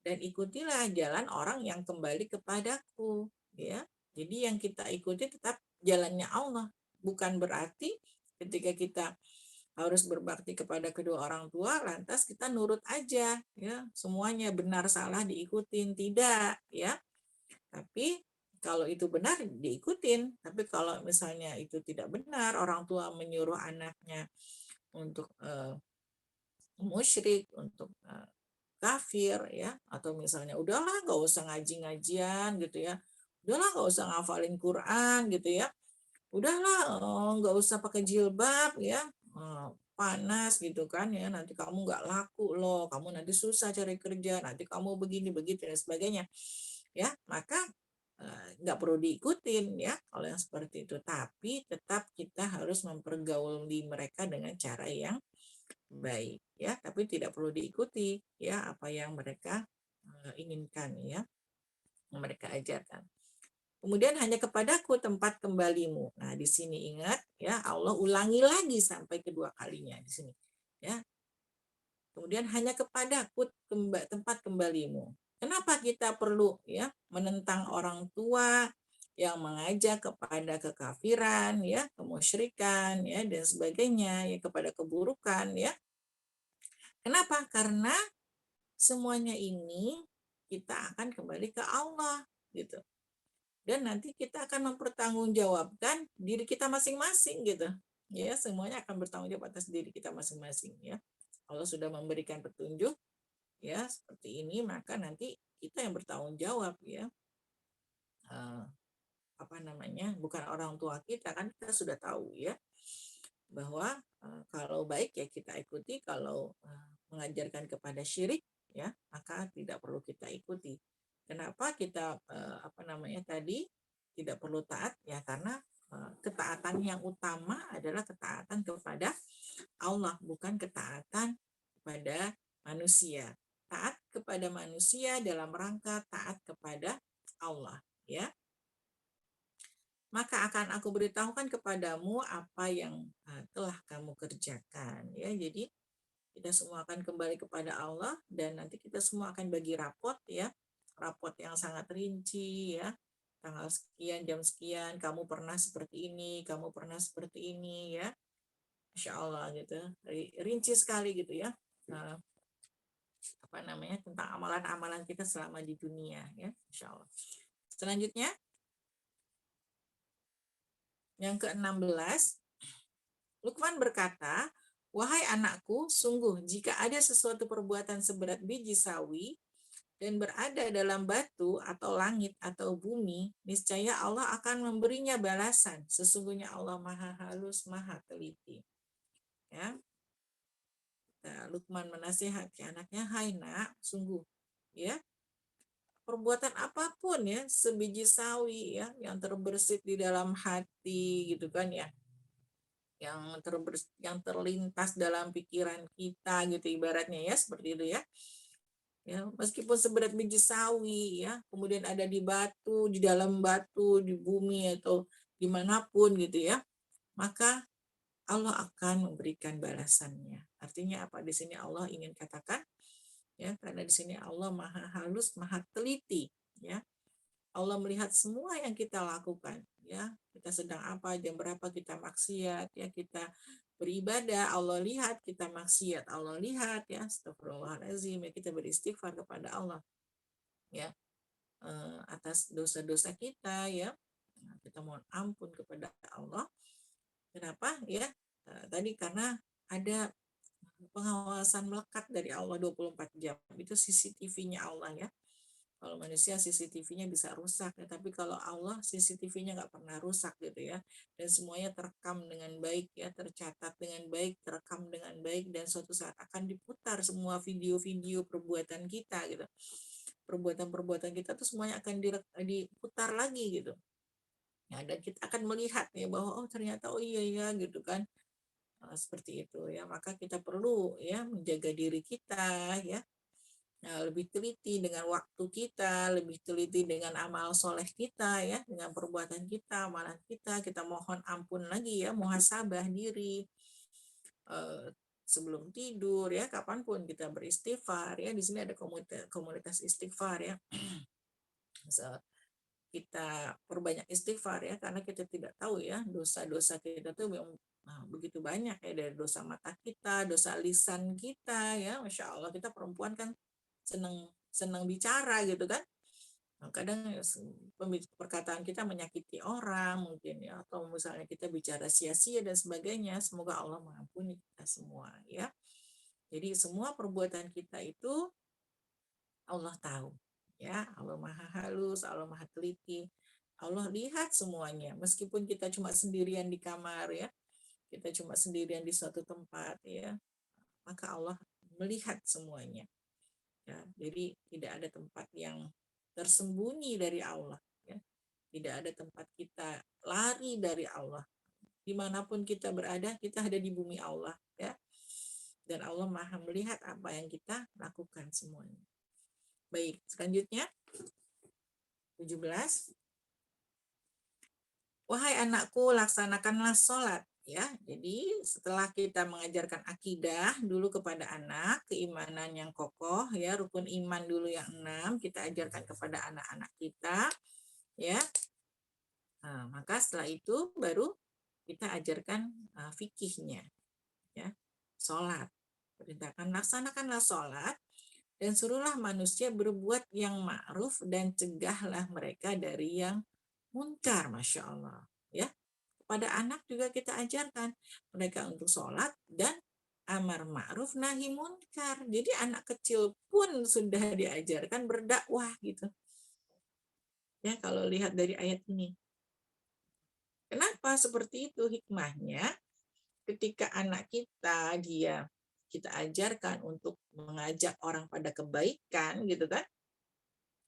Dan ikutilah jalan orang yang kembali kepadaku ya. Jadi yang kita ikuti tetap jalannya Allah, bukan berarti ketika kita harus berbakti kepada kedua orang tua lantas kita nurut aja ya, semuanya benar salah diikutin, tidak ya. Tapi kalau itu benar diikutin, tapi kalau misalnya itu tidak benar, orang tua menyuruh anaknya untuk musyrik, untuk kafir ya, atau misalnya udahlah nggak usah ngaji-ngajian gitu ya, udahlah nggak usah ngafalin Quran gitu ya, udahlah nggak usah pakai jilbab ya, panas gitu kan ya, nanti kamu nggak laku loh, kamu nanti susah cari kerja, nanti kamu begini begitu dan sebagainya ya. Maka nggak perlu diikutin ya kalau yang seperti itu, tapi tetap kita harus mempergauli mereka dengan cara yang baik ya, tapi tidak perlu diikuti ya apa yang mereka inginkan ya, yang mereka ajarkan. Kemudian hanya kepadaku tempat kembalimu. Nah, di sini ingat ya, Allah ulangi lagi sampai kedua kalinya di sini ya. Kemudian hanya kepadaku tempat kembalimu. Kenapa kita perlu ya menentang orang tua yang mengajak kepada kekafiran ya, kemusyrikan ya dan sebagainya ya, kepada keburukan ya. Kenapa? Karena semuanya ini kita akan kembali ke Allah gitu. Dan nanti kita akan mempertanggungjawabkan diri kita masing-masing gitu. Ya, semuanya akan bertanggung jawab atas diri kita masing-masing ya. Allah sudah memberikan petunjuk ya seperti ini, maka nanti kita yang bertanggung jawab ya. bukan orang tua kita, kan kita sudah tahu ya bahwa kalau baik ya kita ikuti, kalau mengajarkan kepada syirik ya maka tidak perlu kita ikuti. Kenapa kita tadi tidak perlu taat? Ya karena ketaatan yang utama adalah ketaatan kepada Allah, bukan ketaatan kepada manusia. Taat kepada manusia dalam rangka taat kepada Allah, ya. Maka akan aku beritahukan kepadamu apa yang telah kamu kerjakan, ya. Jadi kita semua akan kembali kepada Allah dan nanti kita semua akan bagi rapot, ya. Rapot yang sangat rinci, ya. Tanggal sekian, jam sekian, kamu pernah seperti ini, kamu pernah seperti ini, ya. Masya Allah gitu, rinci sekali gitu ya. Tentang amalan-amalan kita selama di dunia, ya. Masya Allah. Selanjutnya yang ke-16, Luqman berkata, wahai anakku, sungguh jika ada sesuatu perbuatan seberat biji sawi dan berada dalam batu atau langit atau bumi, niscaya Allah akan memberinya balasan. Sesungguhnya Allah Maha Halus, Maha Teliti. Ya. Luqman menasihati anaknya, hai nak, sungguh ya, perbuatan apapun ya, sebiji sawi ya, yang terbersit di dalam hati gitu kan ya, yang terlintas dalam pikiran kita gitu ibaratnya ya, seperti itu ya. Ya, meskipun seberat biji sawi ya, kemudian ada di batu, di dalam batu, di bumi atau dimanapun gitu ya, maka Allah akan memberikan balasannya. Artinya apa di sini Allah ingin katakan? Ya, karena di sini Allah Maha Halus, Maha Teliti. Ya, Allah melihat semua yang kita lakukan. Ya, kita sedang apa, jam berapa kita maksiat, ya kita beribadah, Allah lihat kita maksiat, Allah lihat ya, astagfirullahaladzim, ya kita beristighfar kepada Allah. Ya, atas dosa-dosa kita ya, kita mohon ampun kepada Allah. Kenapa? Ya, tadi karena ada pengawasan melekat dari Allah 24 jam. Itu CCTV-nya Allah ya. Kalau manusia CCTV-nya bisa rusak ya, tapi kalau Allah CCTV-nya nggak pernah rusak gitu ya. Dan semuanya terekam dengan baik ya, tercatat dengan baik, terekam dengan baik, dan suatu saat akan diputar semua video-video perbuatan kita gitu. Perbuatan-perbuatan kita tuh semuanya akan diputar lagi gitu. Ya, dan kita akan melihat ya bahwa oh ternyata oh iya ya gitu kan, seperti itu ya. Maka kita perlu ya menjaga diri kita ya, lebih teliti dengan waktu kita, lebih teliti dengan amal soleh kita ya, dengan perbuatan kita, amalan kita mohon ampun lagi ya, muhasabah diri sebelum tidur ya, kapanpun kita beristighfar ya. Di sini ada komunitas istighfar ya. Kita perbanyak istighfar ya, karena kita tidak tahu ya dosa-dosa kita tuh begitu banyak ya, dari dosa mata kita, dosa lisan kita ya. Masya Allah, kita perempuan kan senang bicara gitu kan. Kadang perkataan kita menyakiti orang mungkin ya, atau misalnya kita bicara sia-sia dan sebagainya. Semoga Allah mengampuni kita semua ya. Jadi semua perbuatan kita itu Allah tahu. Ya, Allah Maha Halus, Allah Maha Teliti. Allah lihat semuanya, meskipun kita cuma sendirian di kamar ya, kita cuma sendirian di suatu tempat ya, maka Allah melihat semuanya. Ya, jadi tidak ada tempat yang tersembunyi dari Allah. Ya. Tidak ada tempat kita lari dari Allah. Dimanapun kita berada, kita ada di bumi Allah. Ya. Dan Allah Maha melihat apa yang kita lakukan semuanya. Baik, selanjutnya 17. Wahai anakku, laksanakanlah sholat. Ya, jadi setelah kita mengajarkan akidah dulu kepada anak, keimanan yang kokoh, ya rukun iman dulu yang 6 kita ajarkan kepada anak-anak kita, ya. Nah, maka setelah itu baru kita ajarkan fikihnya, ya, sholat. Perintahkan laksanakanlah sholat. Dan suruhlah manusia berbuat yang ma'ruf dan cegahlah mereka dari yang munkar. Masya Allah. Ya, kepada anak juga kita ajarkan mereka untuk sholat dan amar ma'ruf nahi munkar. Jadi anak kecil pun sudah diajarkan berdakwah gitu. Ya, kalau lihat dari ayat ini. Kenapa seperti itu hikmahnya? Ketika anak kita ajarkan untuk mengajak orang pada kebaikan gitu kan,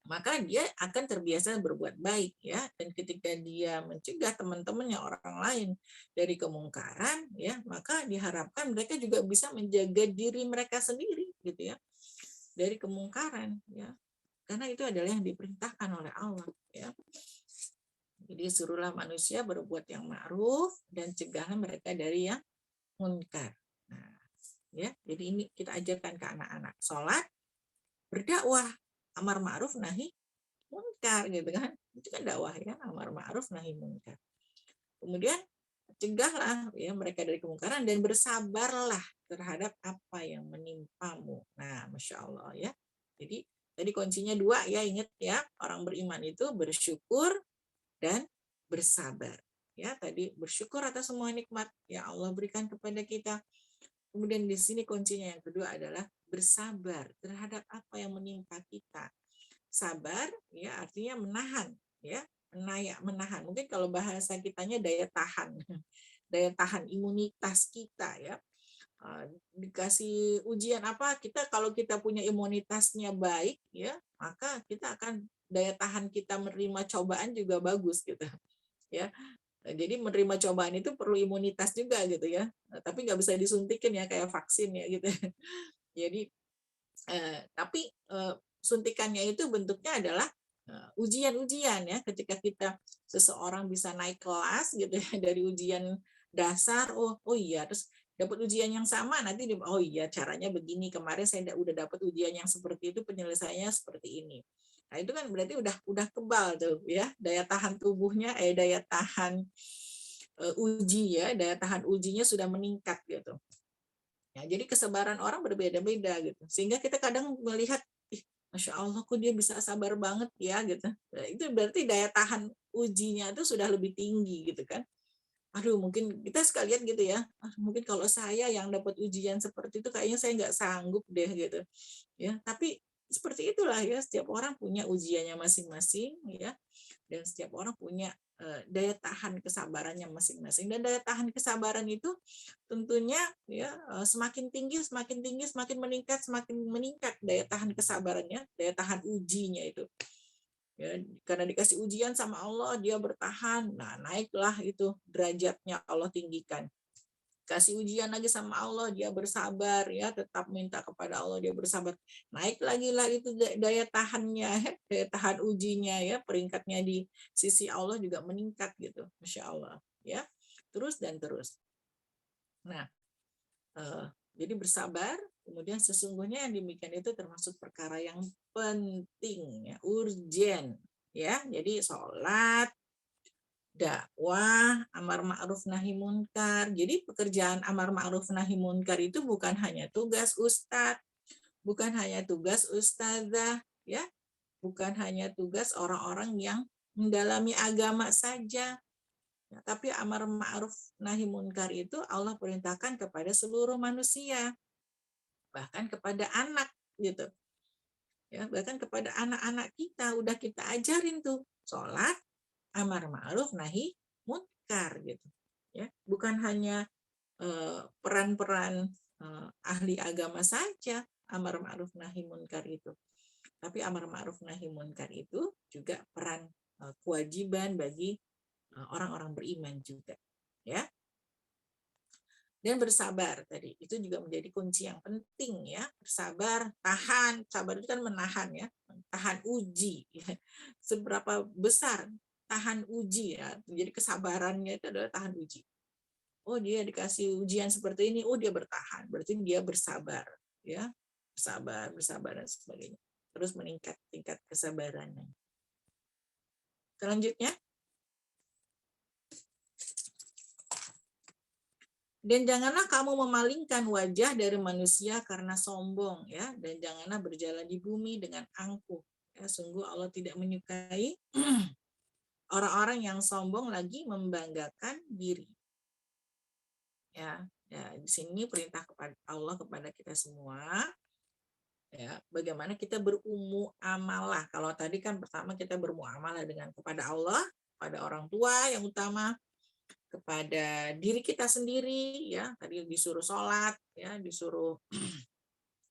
maka dia akan terbiasa berbuat baik ya. Dan ketika dia mencegah teman-temannya orang lain dari kemungkaran ya, maka diharapkan mereka juga bisa menjaga diri mereka sendiri gitu ya dari kemungkaran ya. Karena itu adalah yang diperintahkan oleh Allah ya. Jadi suruhlah manusia berbuat yang ma'ruf dan cegahlah mereka dari yang munkar. Nah, ya, jadi ini kita ajarkan ke anak-anak. Sholat, berdakwah, amar ma'ruf nahi munkar gitu kan. Itu kan dakwah ya, amar ma'ruf nahi munkar. Kemudian cegahlah ya mereka dari kemungkaran dan bersabarlah terhadap apa yang menimpamu. Nah, Masya Allah ya. Jadi tadi kuncinya 2 ya, ingat ya, orang beriman itu bersyukur dan bersabar. Ya, tadi bersyukur atas semua nikmat yang Allah berikan kepada kita. Kemudian di sini kuncinya yang kedua adalah bersabar terhadap apa yang menimpa kita. Sabar ya artinya menahan ya, menahan. Mungkin kalau bahasa kitanya daya tahan. Daya tahan imunitas kita ya. Dikasih ujian apa, kita kalau kita punya imunitasnya baik ya, maka kita akan daya tahan kita menerima cobaan juga bagus gitu ya. Jadi menerima cobaan itu perlu imunitas juga gitu ya. Tapi nggak bisa disuntikin ya kayak vaksin ya gitu. Jadi tapi suntikannya itu bentuknya adalah ujian-ujian ya. Ketika kita seseorang bisa naik kelas gitu ya dari ujian dasar, oh iya, terus dapat ujian yang sama nanti oh iya caranya begini, kemarin saya udah dapat ujian yang seperti itu, penyelesaiannya seperti ini. Nah, itu kan berarti udah kebal tuh ya, daya tahan tubuhnya daya tahan uji ya, daya tahan ujinya sudah meningkat gitu. Ya, jadi kesabaran orang berbeda-beda gitu. Sehingga kita kadang melihat, ih, Masya Allah kok dia bisa sabar banget ya gitu. Nah, itu berarti daya tahan ujinya itu sudah lebih tinggi gitu kan. Aduh, mungkin kita sekalian gitu ya. Mungkin kalau saya yang dapat ujian seperti itu kayaknya saya nggak sanggup deh gitu. Ya, tapi seperti itulah ya, setiap orang punya ujiannya masing-masing ya. Dan setiap orang punya daya tahan kesabarannya masing-masing, dan daya tahan kesabaran itu tentunya ya semakin tinggi semakin meningkat daya tahan kesabarannya, daya tahan ujinya itu ya, karena dikasih ujian sama Allah dia bertahan, nah naiklah itu derajatnya, Allah tinggikan. Kasih ujian lagi sama Allah dia bersabar ya, tetap minta kepada Allah dia bersabar, naik lagi lah itu daya tahannya, daya tahan ujinya ya, peringkatnya di sisi Allah juga meningkat gitu, Masya Allah ya, terus dan terus. Nah jadi bersabar, kemudian sesungguhnya yang demikian itu termasuk perkara yang penting ya, urgen ya. Jadi sholat, dakwah, amar ma'ruf nahi munkar. Jadi pekerjaan amar ma'ruf nahi munkar itu bukan hanya tugas ustadz, bukan hanya tugas ustazah, ya, bukan hanya tugas orang-orang yang mendalami agama saja. Ya, tapi amar ma'ruf nahi munkar itu Allah perintahkan kepada seluruh manusia, bahkan kepada anak gitu. Ya, bahkan kepada anak-anak kita udah kita ajarin tuh sholat, amar ma'ruf nahi munkar gitu ya, bukan hanya peran-peran ahli agama saja amar ma'ruf nahi munkar itu, tapi amar ma'ruf nahi munkar itu juga peran kewajiban bagi orang-orang beriman juga ya. Dan bersabar tadi itu juga menjadi kunci yang penting ya, bersabar, tahan. Sabar itu kan menahan ya, tahan uji ya. Seberapa besar tahan uji ya, jadi kesabarannya itu adalah tahan uji. Oh dia dikasih ujian seperti ini, oh dia bertahan, berarti dia bersabar ya, bersabar dan sebagainya, terus meningkat tingkat kesabarannya. Selanjutnya, dan janganlah kamu memalingkan wajah dari manusia karena sombong ya, dan janganlah berjalan di bumi dengan angkuh ya, sungguh Allah tidak menyukai orang-orang yang sombong lagi membanggakan diri ya. Ya, di sini perintah kepada Allah kepada kita semua ya, bagaimana kita bermuamalah. Kalau tadi kan pertama kita bermuamalah dengan kepada Allah, pada orang tua yang utama, kepada diri kita sendiri, ya tadi disuruh sholat, ya disuruh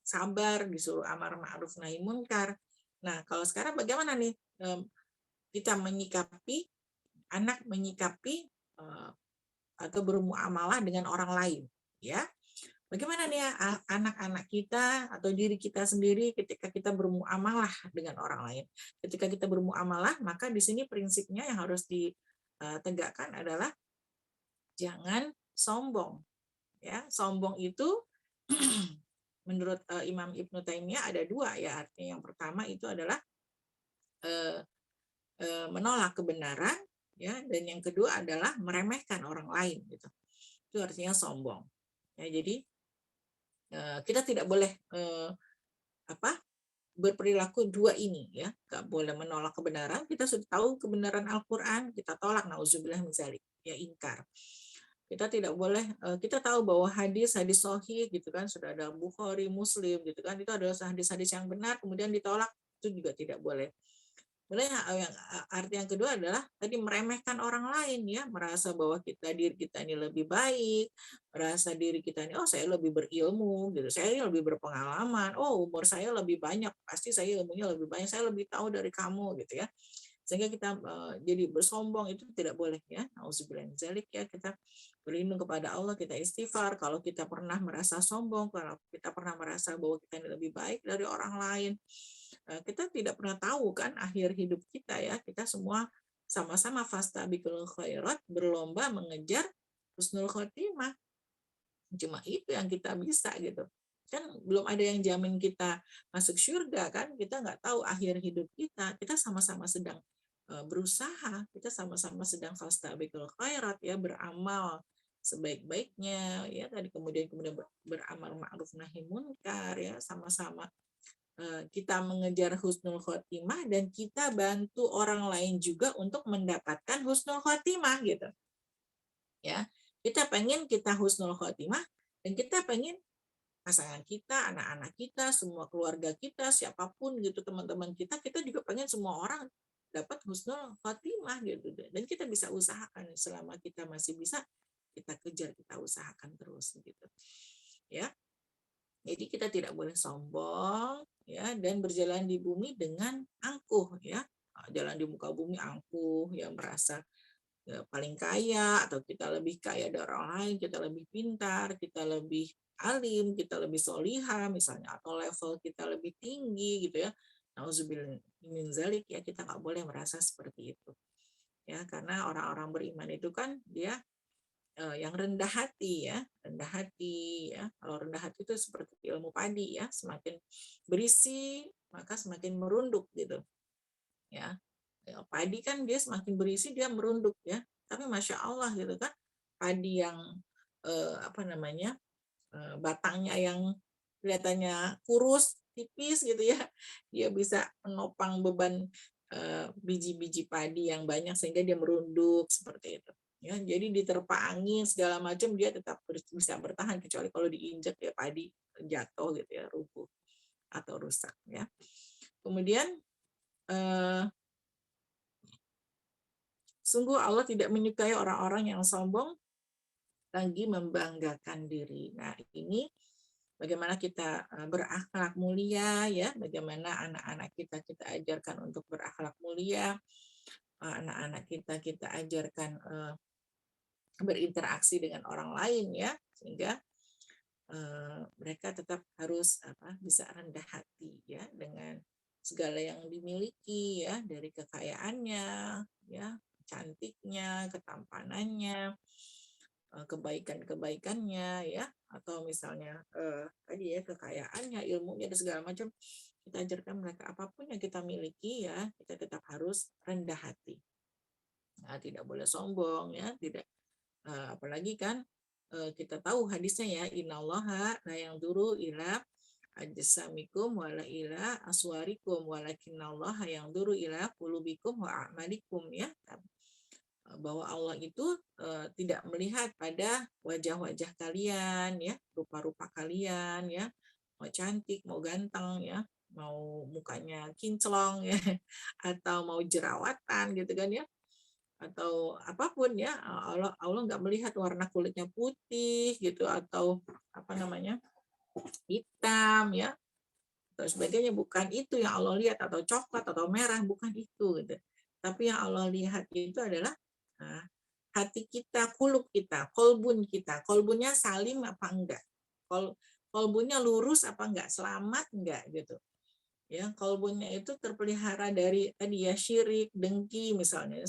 sabar, disuruh amar ma'ruf nahi munkar. Nah, kalau sekarang bagaimana nih kita menyikapi anak menyikapi atau bermuamalah dengan orang lain, ya? Bagaimana nih ya anak-anak kita atau diri kita sendiri ketika kita bermuamalah dengan orang lain? Ketika kita bermuamalah, maka di sini prinsipnya yang harus ditegakkan adalah jangan sombong, ya. Sombong itu menurut Imam Ibnu Taimiyah ada dua, ya. Artinya yang pertama itu adalah menolak kebenaran, ya, dan yang kedua adalah meremehkan orang lain, gitu. Itu artinya sombong. Ya, jadi kita tidak boleh berperilaku dua ini, ya. Nggak boleh menolak kebenaran. Kita sudah tahu kebenaran Al-Quran, kita tolak, nauzubillah min dzalik, ya, ingkar. Kita tidak boleh, kita tahu bahwa hadis sahih gitu kan, sudah ada Bukhari, Muslim gitu kan, itu adalah hadis-hadis yang benar, kemudian ditolak, itu juga tidak boleh. Yang arti yang kedua adalah tadi meremehkan orang lain, ya, merasa bahwa diri kita ini lebih baik, merasa diri kita ini, oh saya lebih berilmu gitu, saya lebih berpengalaman, oh umur saya lebih banyak, pasti saya ilmunya lebih banyak, saya lebih tahu dari kamu gitu, ya. Sehingga kita jadi bersombong, itu tidak boleh, ya. Nauzubillah min dzalik, ya, kita berlindung kepada Allah, kita istighfar kalau kita pernah merasa sombong, kalau kita pernah merasa bahwa kita ini lebih baik dari orang lain. Kita tidak pernah tahu kan akhir hidup kita, ya. Kita semua sama-sama fastabiqul khairat, berlomba mengejar husnul khotimah. Cuma itu yang kita bisa gitu. Kan belum ada yang jamin kita masuk surga kan, kita nggak tahu akhir hidup kita. Kita sama-sama sedang berusaha, kita sama-sama sedang fastabiqul khairat, ya, beramal sebaik-baiknya, ya, tadi kemudian beramal ma'ruf nahi munkar, ya, sama-sama kita mengejar husnul khotimah dan kita bantu orang lain juga untuk mendapatkan husnul khotimah gitu, ya. Kita pengen kita husnul khotimah dan kita pengen pasangan kita, anak-anak kita, semua keluarga kita, siapapun gitu, teman-teman kita juga pengen semua orang dapat husnul khotimah gitu, dan kita bisa usahakan selama kita masih bisa, kita kejar, kita usahakan terus gitu, ya. Jadi kita tidak boleh sombong, ya, dan berjalan di bumi dengan angkuh, ya. Jalan di muka bumi angkuh, ya, merasa ya, paling kaya, atau kita lebih kaya dari orang lain, kita lebih pintar, kita lebih alim, kita lebih soliha misalnya, atau level kita lebih tinggi gitu, ya. Nauzubillah min dzalik, ya, kita nggak boleh merasa seperti itu, ya, karena orang-orang beriman itu kan dia yang rendah hati, ya, rendah hati, ya. Kalau rendah hati itu seperti ilmu padi, ya, semakin berisi maka semakin merunduk gitu, ya. Padi kan dia semakin berisi dia merunduk, ya. Tapi masya Allah gitu kan, padi yang batangnya yang kelihatannya kurus tipis gitu, ya, dia bisa menopang beban biji-biji padi yang banyak sehingga dia merunduk seperti itu. Ya, jadi diterpa angin segala macam dia tetap bisa bertahan, kecuali kalau diinjak ya padi jatuh gitu, ya, rubuh atau rusak, ya. Kemudian sungguh Allah tidak menyukai orang-orang yang sombong lagi membanggakan diri. Nah, ini bagaimana kita berakhlak mulia, ya, bagaimana anak-anak kita ajarkan untuk berakhlak mulia, anak-anak kita ajarkan berinteraksi dengan orang lain, ya, sehingga mereka tetap harus bisa rendah hati, ya, dengan segala yang dimiliki, ya, dari kekayaannya, ya, cantiknya, ketampanannya, kebaikan-kebaikannya, ya, atau misalnya tadi, ya, kekayaannya, ilmunya dan segala macam, kita ajarkan mereka apapun yang kita miliki, ya, kita tetap harus rendah hati. Nah, tidak boleh sombong, ya, tidak apalagi kan kita tahu hadisnya, ya, innallaha la yanzuru ila ajsamikum wala ila aswarikum walakinallaha yanzuru ila qulubikum wa a'malikum, ya, bahwa Allah itu tidak melihat pada wajah-wajah kalian, ya, rupa-rupa kalian, ya, mau cantik, mau ganteng ya, mau mukanya kinclong ya, atau mau jerawatan gitu kan ya, atau apapun ya, Allah Allah nggak melihat warna kulitnya putih gitu atau apa namanya hitam ya atau sebagainya, bukan itu yang Allah lihat, atau coklat atau merah, bukan itu gitu. Tapi yang Allah lihat itu adalah nah, hati kita, kulub kita, kolbun kita. Kolbunnya salim apa enggak? Kolbunnya lurus apa enggak? Selamat enggak gitu. Ya, kolbunnya itu terpelihara dari tadi ya syirik, dengki misalnya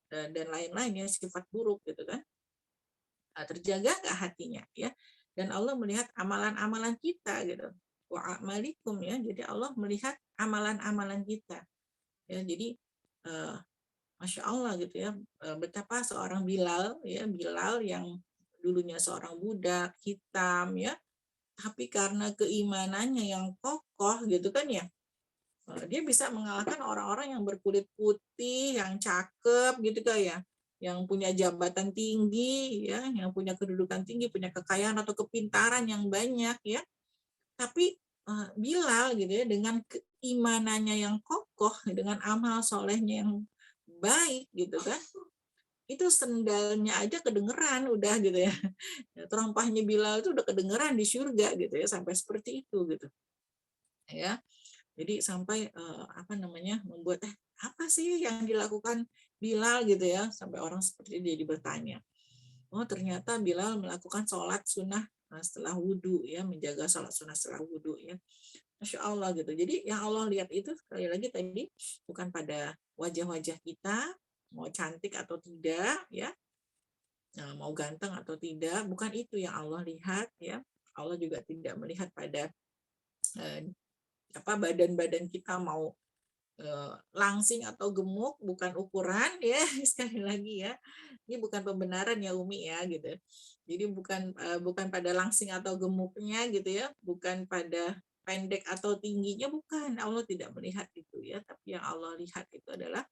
dan lain-lain ya sifat buruk gitu kan. Nah, terjaga nggak hatinya ya? Dan Allah melihat amalan-amalan kita gitu. Wa amalikum ya. Jadi Allah melihat amalan-amalan kita. Ya, jadi eh, Masya Allah gitu ya, betapa seorang Bilal ya, Bilal yang dulunya seorang budak hitam ya, tapi karena keimanannya yang kokoh gitu kan ya, dia bisa mengalahkan orang-orang yang berkulit putih, yang cakep gitu kan ya, yang punya jabatan tinggi ya, yang punya kedudukan tinggi, punya kekayaan atau kepintaran yang banyak ya. Tapi Bilal gitu ya, dengan keimanannya yang kokoh, dengan amal solehnya yang baik gitu kan, itu sendalnya aja kedengeran udah gitu ya. Terompahnya Bilal itu udah kedengeran di surga gitu ya, sampai seperti itu gitu ya. Jadi sampai apa namanya membuat apa sih yang dilakukan Bilal gitu ya, sampai orang seperti itu jadi bertanya. Oh ternyata Bilal melakukan sholat sunnah setelah wudhu ya, menjaga sholat sunnah setelah wudhu ya. Masya Allah gitu. Jadi yang Allah lihat itu sekali lagi tadi bukan pada wajah-wajah kita, mau cantik atau tidak ya, mau ganteng atau tidak, bukan itu yang Allah lihat ya. Allah juga tidak melihat pada apa badan-badan kita mau langsing atau gemuk, bukan ukuran ya. Sekali lagi ya, ini bukan pembenaran ya Umi ya gitu. Jadi bukan pada langsing atau gemuknya gitu ya, bukan pada pendek atau tingginya, bukan. Allah tidak melihat itu ya, tapi yang Allah lihat itu adalah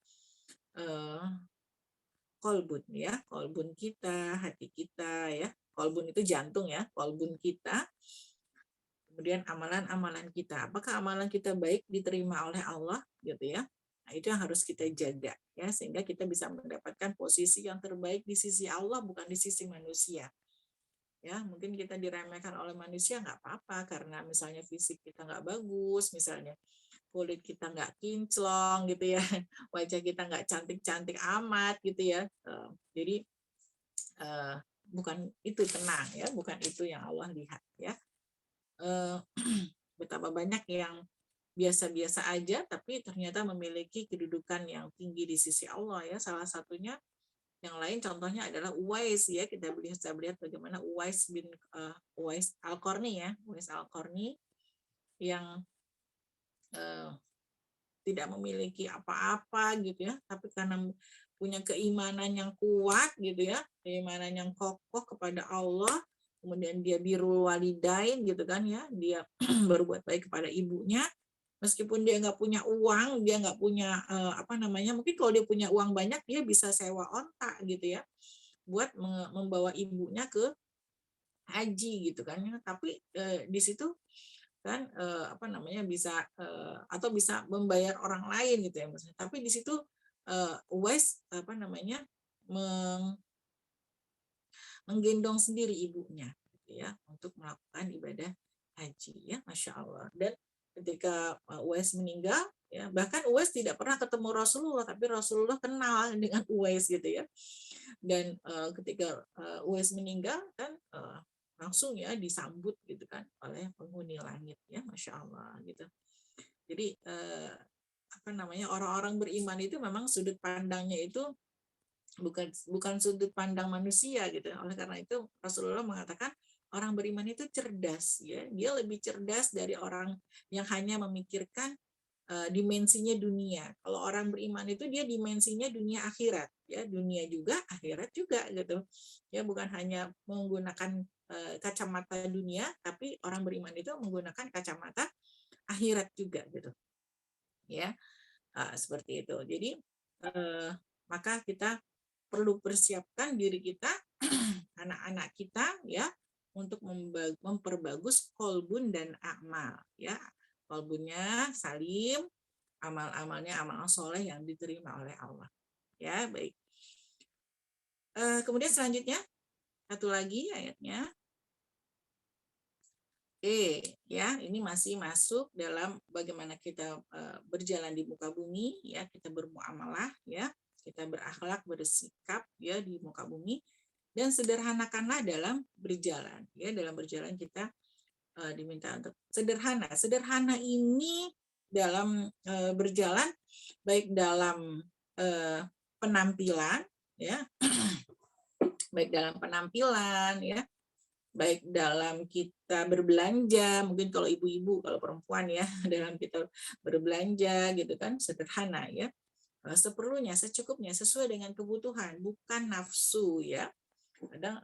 eh, kolbun ya, kolbun kita, hati kita ya. Kolbun itu jantung ya, kolbun kita. Kemudian amalan-amalan kita. Apakah amalan kita baik diterima oleh Allah gitu ya? Nah, itu yang harus kita jaga ya, sehingga kita bisa mendapatkan posisi yang terbaik di sisi Allah, bukan di sisi manusia. Ya, mungkin kita diremehkan oleh manusia nggak apa-apa karena misalnya fisik kita nggak bagus, misalnya kulit kita nggak kinclong gitu ya, wajah kita nggak cantik-cantik amat gitu ya. Jadi bukan itu, tenang ya, bukan itu yang Allah lihat ya. Betapa banyak yang biasa-biasa aja tapi ternyata memiliki kedudukan yang tinggi di sisi Allah ya. Salah satunya yang lain contohnya adalah Uwais ya. Kita bisa melihat bagaimana Uwais bin Uwais Al-Qarni ya, Uwais Al-Qarni yang tidak memiliki apa-apa gitu ya, tapi karena punya keimanan yang kuat gitu ya, keimanan yang kokoh kepada Allah, kemudian dia birrul walidain gitu kan ya, dia berbuat baik kepada ibunya, meskipun dia nggak punya uang, dia nggak punya apa namanya, mungkin kalau dia punya uang banyak dia bisa sewa onta gitu ya, buat membawa ibunya ke haji gitu kan ya, tapi di situ kan apa namanya bisa atau bisa membayar orang lain gitu ya maksudnya. Tapi di situ Uwais apa namanya menggendong sendiri ibunya gitu ya untuk melakukan ibadah haji ya, Masya Allah. Dan ketika Uwais meninggal ya, bahkan Uwais tidak pernah ketemu Rasulullah, tapi Rasulullah kenal dengan Uwais gitu ya. Dan ketika Uwais meninggal kan langsung ya disambut gitu kan oleh penghuni langit ya, Masya Allah gitu. Jadi apa namanya, orang-orang beriman itu memang sudut pandangnya itu bukan sudut pandang manusia gitu. Oleh karena itu Rasulullah mengatakan orang beriman itu cerdas ya, dia lebih cerdas dari orang yang hanya memikirkan dimensinya dunia. Kalau orang beriman itu dia dimensinya dunia akhirat ya, dunia juga akhirat juga gitu ya, bukan hanya menggunakan kacamata dunia, tapi orang beriman itu menggunakan kacamata akhirat juga gitu ya. Seperti itu. Jadi maka kita perlu persiapkan diri kita, anak-anak kita ya, untuk memperbagus kolbun dan amal, ya. Kolbunnya salim, amal-amalnya amal soleh yang diterima oleh Allah. Ya, baik. Kemudian selanjutnya, satu lagi ayatnya. Ya, ini masih masuk dalam bagaimana kita berjalan di muka bumi, ya, kita bermuamalah, ya, kita berakhlak, bersikap, ya, di muka bumi, dan sederhanakanlah dalam berjalan, ya, dalam berjalan kita diminta untuk sederhana. Sederhana ini dalam berjalan, baik dalam penampilan, ya, baik dalam penampilan, ya, baik dalam kita berbelanja, mungkin kalau ibu-ibu, kalau perempuan, ya, dalam kita berbelanja gitu kan, sederhana, ya, seperlunya, secukupnya, sesuai dengan kebutuhan, bukan nafsu, ya. Kadang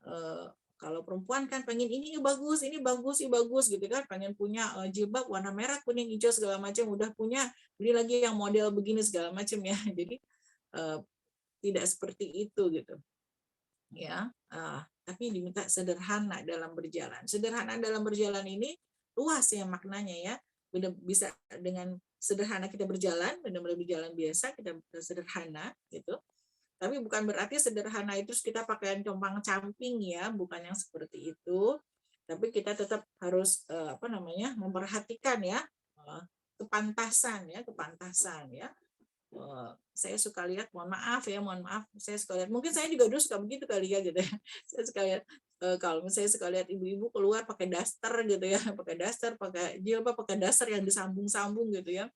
kalau perempuan kan pengen ini bagus, ini bagus, ini bagus gitu kan, pengen punya jilbab warna merah, kuning, hijau segala macam, udah punya, beli lagi yang model begini segala macam, ya. Jadi tidak seperti itu gitu, ya. Tapi diminta sederhana dalam berjalan. Sederhana dalam berjalan ini luas ya maknanya, ya. Bisa dengan sederhana kita berjalan, benar-benar berjalan biasa, kita sederhana gitu. Tapi bukan berarti sederhana itu kita pakaian compang-camping, ya, bukan yang seperti itu. Tapi kita tetap harus memperhatikan, ya, kepantasan, ya, kepantasan, ya. Saya suka lihat, mohon maaf, saya suka lihat, mungkin saya juga dulu suka begitu kali, ya, gitu, ya. Saya suka lihat kalau misalnya suka lihat ibu-ibu keluar pakai daster gitu, ya, pakai daster, pakai jilbab, pakai daster yang disambung-sambung gitu, ya.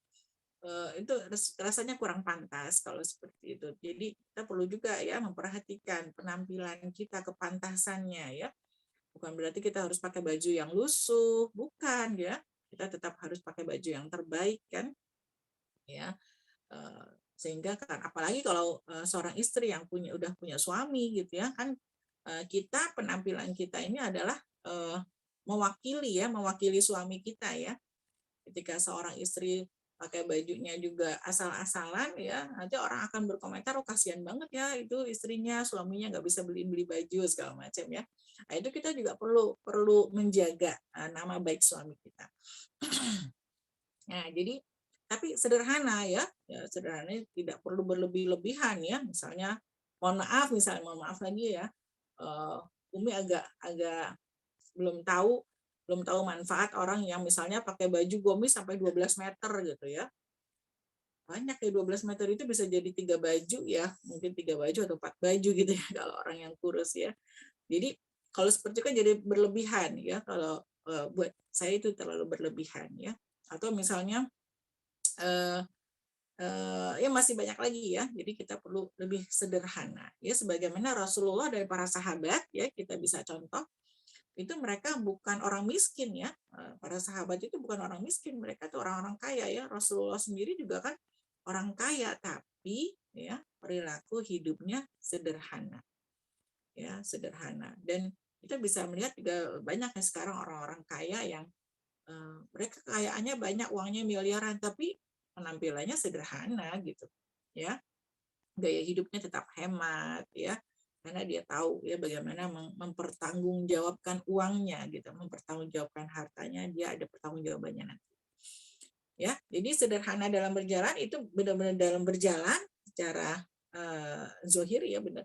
Itu rasanya kurang pantas kalau seperti itu. Jadi kita perlu juga, ya, memperhatikan penampilan kita, kepantasannya, ya. Bukan berarti kita harus pakai baju yang lusuh, bukan, ya. Kita tetap harus pakai baju yang terbaik, kan, ya. Sehingga kan apalagi kalau seorang istri yang udah punya suami gitu, ya, kan, kita penampilan kita ini adalah mewakili suami kita, ya. Ketika seorang istri pakai bajunya juga asal-asalan, ya, nanti orang akan berkomentar, oh kasihan banget, ya, itu istrinya, suaminya nggak bisa beli baju segala macam, ya. Nah, itu kita juga perlu menjaga nama baik suami kita. Nah, jadi tapi sederhana, ya, sederhana, tidak perlu berlebih-lebihan, ya. Misalnya, mohon maaf lagi, ya, Umi agak belum tahu manfaat orang yang misalnya pakai baju gomis sampai 12 meter gitu, ya. Banyak, ya, 12 meter itu bisa jadi 3 baju, ya, mungkin 3 baju atau 4 baju gitu, ya, kalau orang yang kurus, ya. Jadi kalau seperti itu kan jadi berlebihan, ya, kalau buat saya itu terlalu berlebihan, ya. Atau misalnya ya masih banyak lagi, ya. Jadi kita perlu lebih sederhana, ya, sebagaimana Rasulullah dan para sahabat, ya, kita bisa contoh itu mereka bukan orang miskin, ya. Para sahabat itu bukan orang miskin, mereka itu orang-orang kaya, ya. Rasulullah sendiri juga kan orang kaya, tapi, ya, perilaku hidupnya sederhana, ya, sederhana. Dan kita bisa melihat juga banyak ya sekarang orang-orang kaya yang mereka kekayaannya banyak, uangnya miliaran, tapi penampilannya sederhana gitu, ya. Gaya hidupnya tetap hemat, ya, karena dia tahu, ya, bagaimana mempertanggungjawabkan uangnya gitu, mempertanggungjawabkan hartanya, dia ada pertanggungjawabannya nanti, ya. Jadi sederhana dalam berjalan itu benar-benar dalam berjalan secara zohir, ya, benar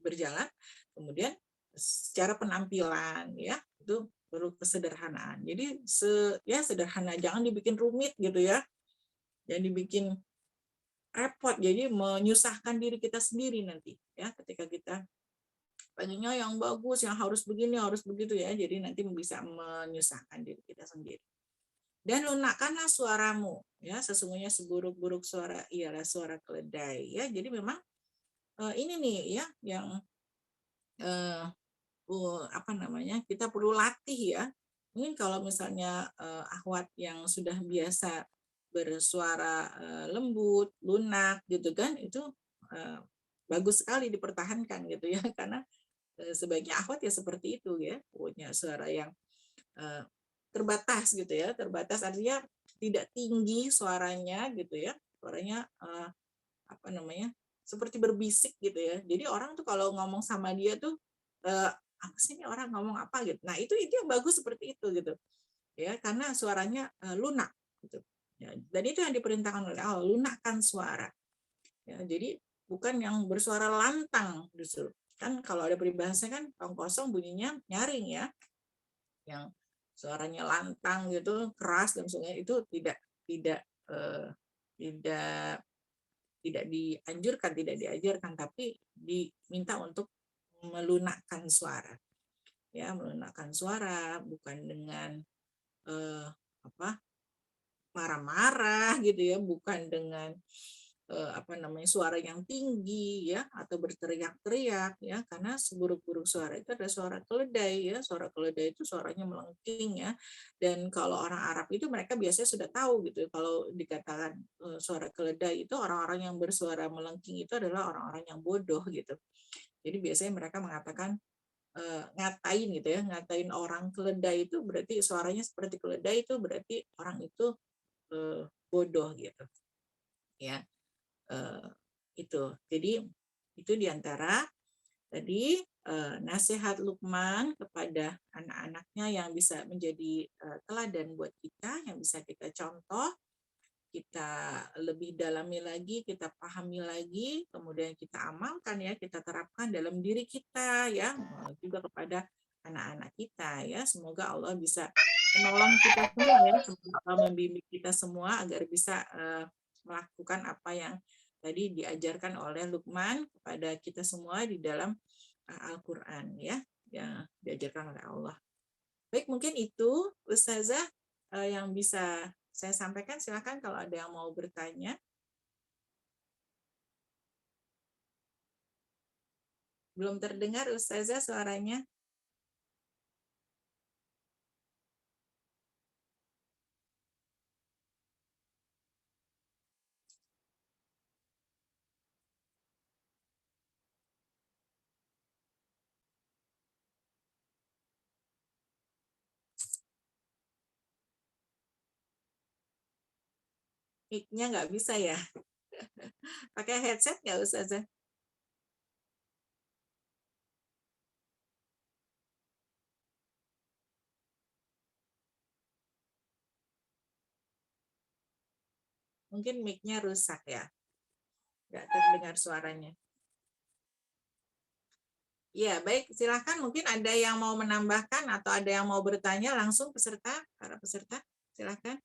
berjalan. Kemudian secara penampilan, ya, itu perlu kesederhanaan. Jadi ya sederhana, jangan dibikin rumit gitu, ya. Jangan dibikin repot, jadi menyusahkan diri kita sendiri nanti, ya, ketika kita pengennya yang bagus, yang harus begini, harus begitu, ya, jadi nanti bisa menyusahkan diri kita sendiri. Dan lunakkanlah suaramu, ya, sesungguhnya seburuk-buruk suara ialah suara keledai, ya. Jadi memang ini nih, ya, yang kita perlu latih, ya. Mungkin kalau misalnya akhwat yang sudah biasa bersuara lembut, lunak gitu kan, itu bagus sekali dipertahankan gitu, ya, karena sebaiknya akhwat ya seperti itu, ya, punya suara yang terbatas gitu, ya, terbatas artinya tidak tinggi suaranya gitu, ya, suaranya seperti berbisik gitu, ya. Jadi orang tuh kalau ngomong sama dia tuh apa sih ini orang ngomong apa gitu. Nah itu yang bagus seperti itu gitu ya, karena suaranya lunak gitu ya. Dan itu yang diperintahkan oleh Allah, lunakkan suara ya. Jadi bukan yang bersuara lantang justru kan, kalau ada peribahasa kan tong kosong bunyinya nyaring ya, yang suaranya lantang gitu keras dan sebagainya, itu tidak eh, tidak tidak dianjurkan, tidak diajarkan, tapi diminta untuk melunakkan suara ya, melunakkan suara bukan dengan apa marah-marah gitu ya, bukan dengan apa namanya suara yang tinggi ya, atau berteriak-teriak ya, karena seburuk-buruk suara itu ada suara keledai ya. Suara keledai itu suaranya melengking ya, dan kalau orang Arab itu mereka biasanya sudah tahu gitu, kalau dikatakan suara keledai itu orang-orang yang bersuara melengking itu adalah orang-orang yang bodoh gitu. Jadi biasanya mereka mengatakan ngatain gitu ya, ngatain orang keledai itu berarti suaranya seperti keledai, itu berarti orang itu bodoh gitu ya. Itu jadi itu diantara tadi nasihat Luqman kepada anak-anaknya yang bisa menjadi teladan buat kita, yang bisa kita contoh, kita lebih dalami lagi, kita pahami lagi, kemudian kita amalkan ya, kita terapkan dalam diri kita ya, juga kepada anak-anak kita ya. Semoga Allah bisa menolong kita semua ya, semoga Allah membimbing kita semua agar bisa melakukan apa yang tadi diajarkan oleh Luqman kepada kita semua di dalam Al-Qur'an ya, yang diajarkan oleh Allah. Baik, mungkin itu Ustazah yang bisa saya sampaikan. Silakan kalau ada yang mau bertanya. Belum terdengar Ustazah suaranya. Mic-nya nggak bisa ya? Pakai headset nggak Ustazah? Mungkin mic-nya rusak ya. Nggak terdengar suaranya. Ya, baik. Silakan, mungkin ada yang mau menambahkan atau ada yang mau bertanya langsung para peserta. Silakan.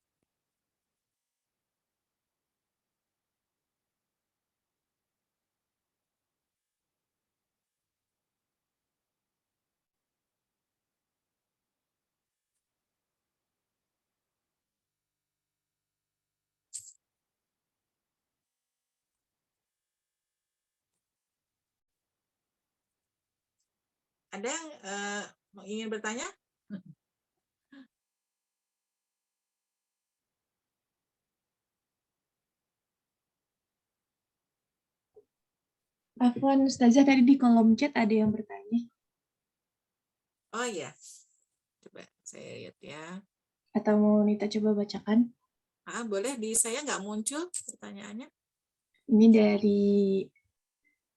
Ada yang ingin bertanya? Afwan, Ustazah tadi di kolom chat ada yang bertanya. Oh iya. Coba saya lihat ya. Atau mau Nita coba bacakan? Boleh, di saya nggak muncul pertanyaannya. Ini dari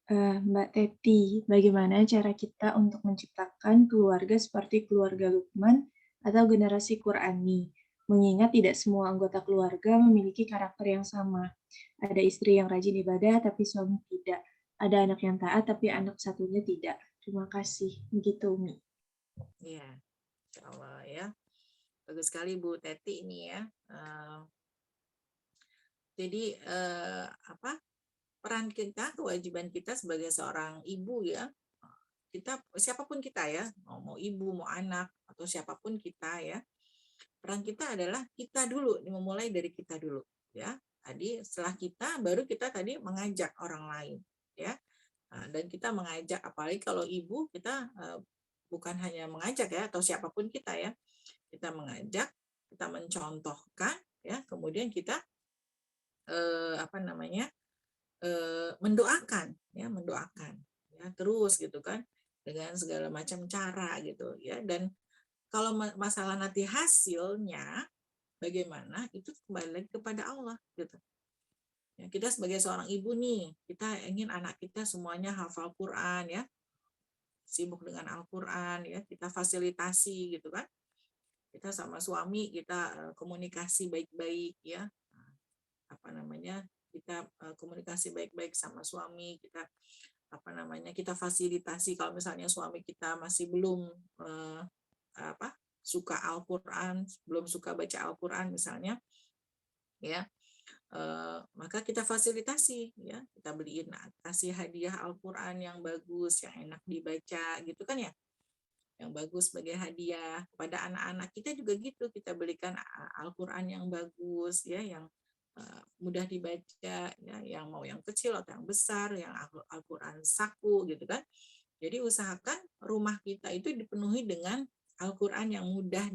Mbak Teti. Bagaimana cara kita untuk menciptakan keluarga seperti keluarga Luqman atau generasi Qur'ani? Mengingat tidak semua anggota keluarga memiliki karakter yang sama. Ada istri yang rajin ibadah tapi suami tidak. Ada anak yang taat tapi anak satunya tidak. Terima kasih. Begitu, Umi. Iya, insya Allah ya. Bagus sekali Bu Teti ini ya. Jadi apa peran kita, kewajiban kita sebagai seorang ibu ya, kita siapapun kita ya, mau ibu, mau anak, atau siapapun kita ya, peran kita adalah kita dulu, memulai dari kita dulu ya. Tadi setelah kita, baru kita tadi mengajak orang lain ya. Dan kita mengajak, apalagi kalau ibu, kita bukan hanya mengajak ya, atau siapapun kita ya, kita mengajak, kita mencontohkan ya, kemudian kita apa namanya mendoakan ya, terus gitu kan, dengan segala macam cara gitu ya. Dan kalau masalah nanti hasilnya bagaimana, itu kembali lagi kepada Allah gitu ya. Kita sebagai seorang ibu nih, kita ingin anak kita semuanya hafal Quran ya, sibuk dengan Al-Quran, ya kita fasilitasi gitu kan, kita sama suami kita komunikasi baik-baik ya, apa namanya, kita komunikasi baik-baik sama suami, kita apa namanya, kita fasilitasi kalau misalnya suami kita masih belum apa suka Al-Quran, belum suka baca Al-Quran misalnya, ya maka kita fasilitasi ya, kita beliin, kasih hadiah Al-Quran yang bagus, yang enak dibaca gitu kan ya, yang bagus sebagai hadiah kepada anak-anak kita juga gitu, kita belikan Al-Quran yang bagus ya, yang mudah dibaca ya, yang mau yang kecil atau yang besar, yang Al-Quran saku gitu kan. Jadi usahakan rumah kita itu dipenuhi dengan Al-Quran yang mudah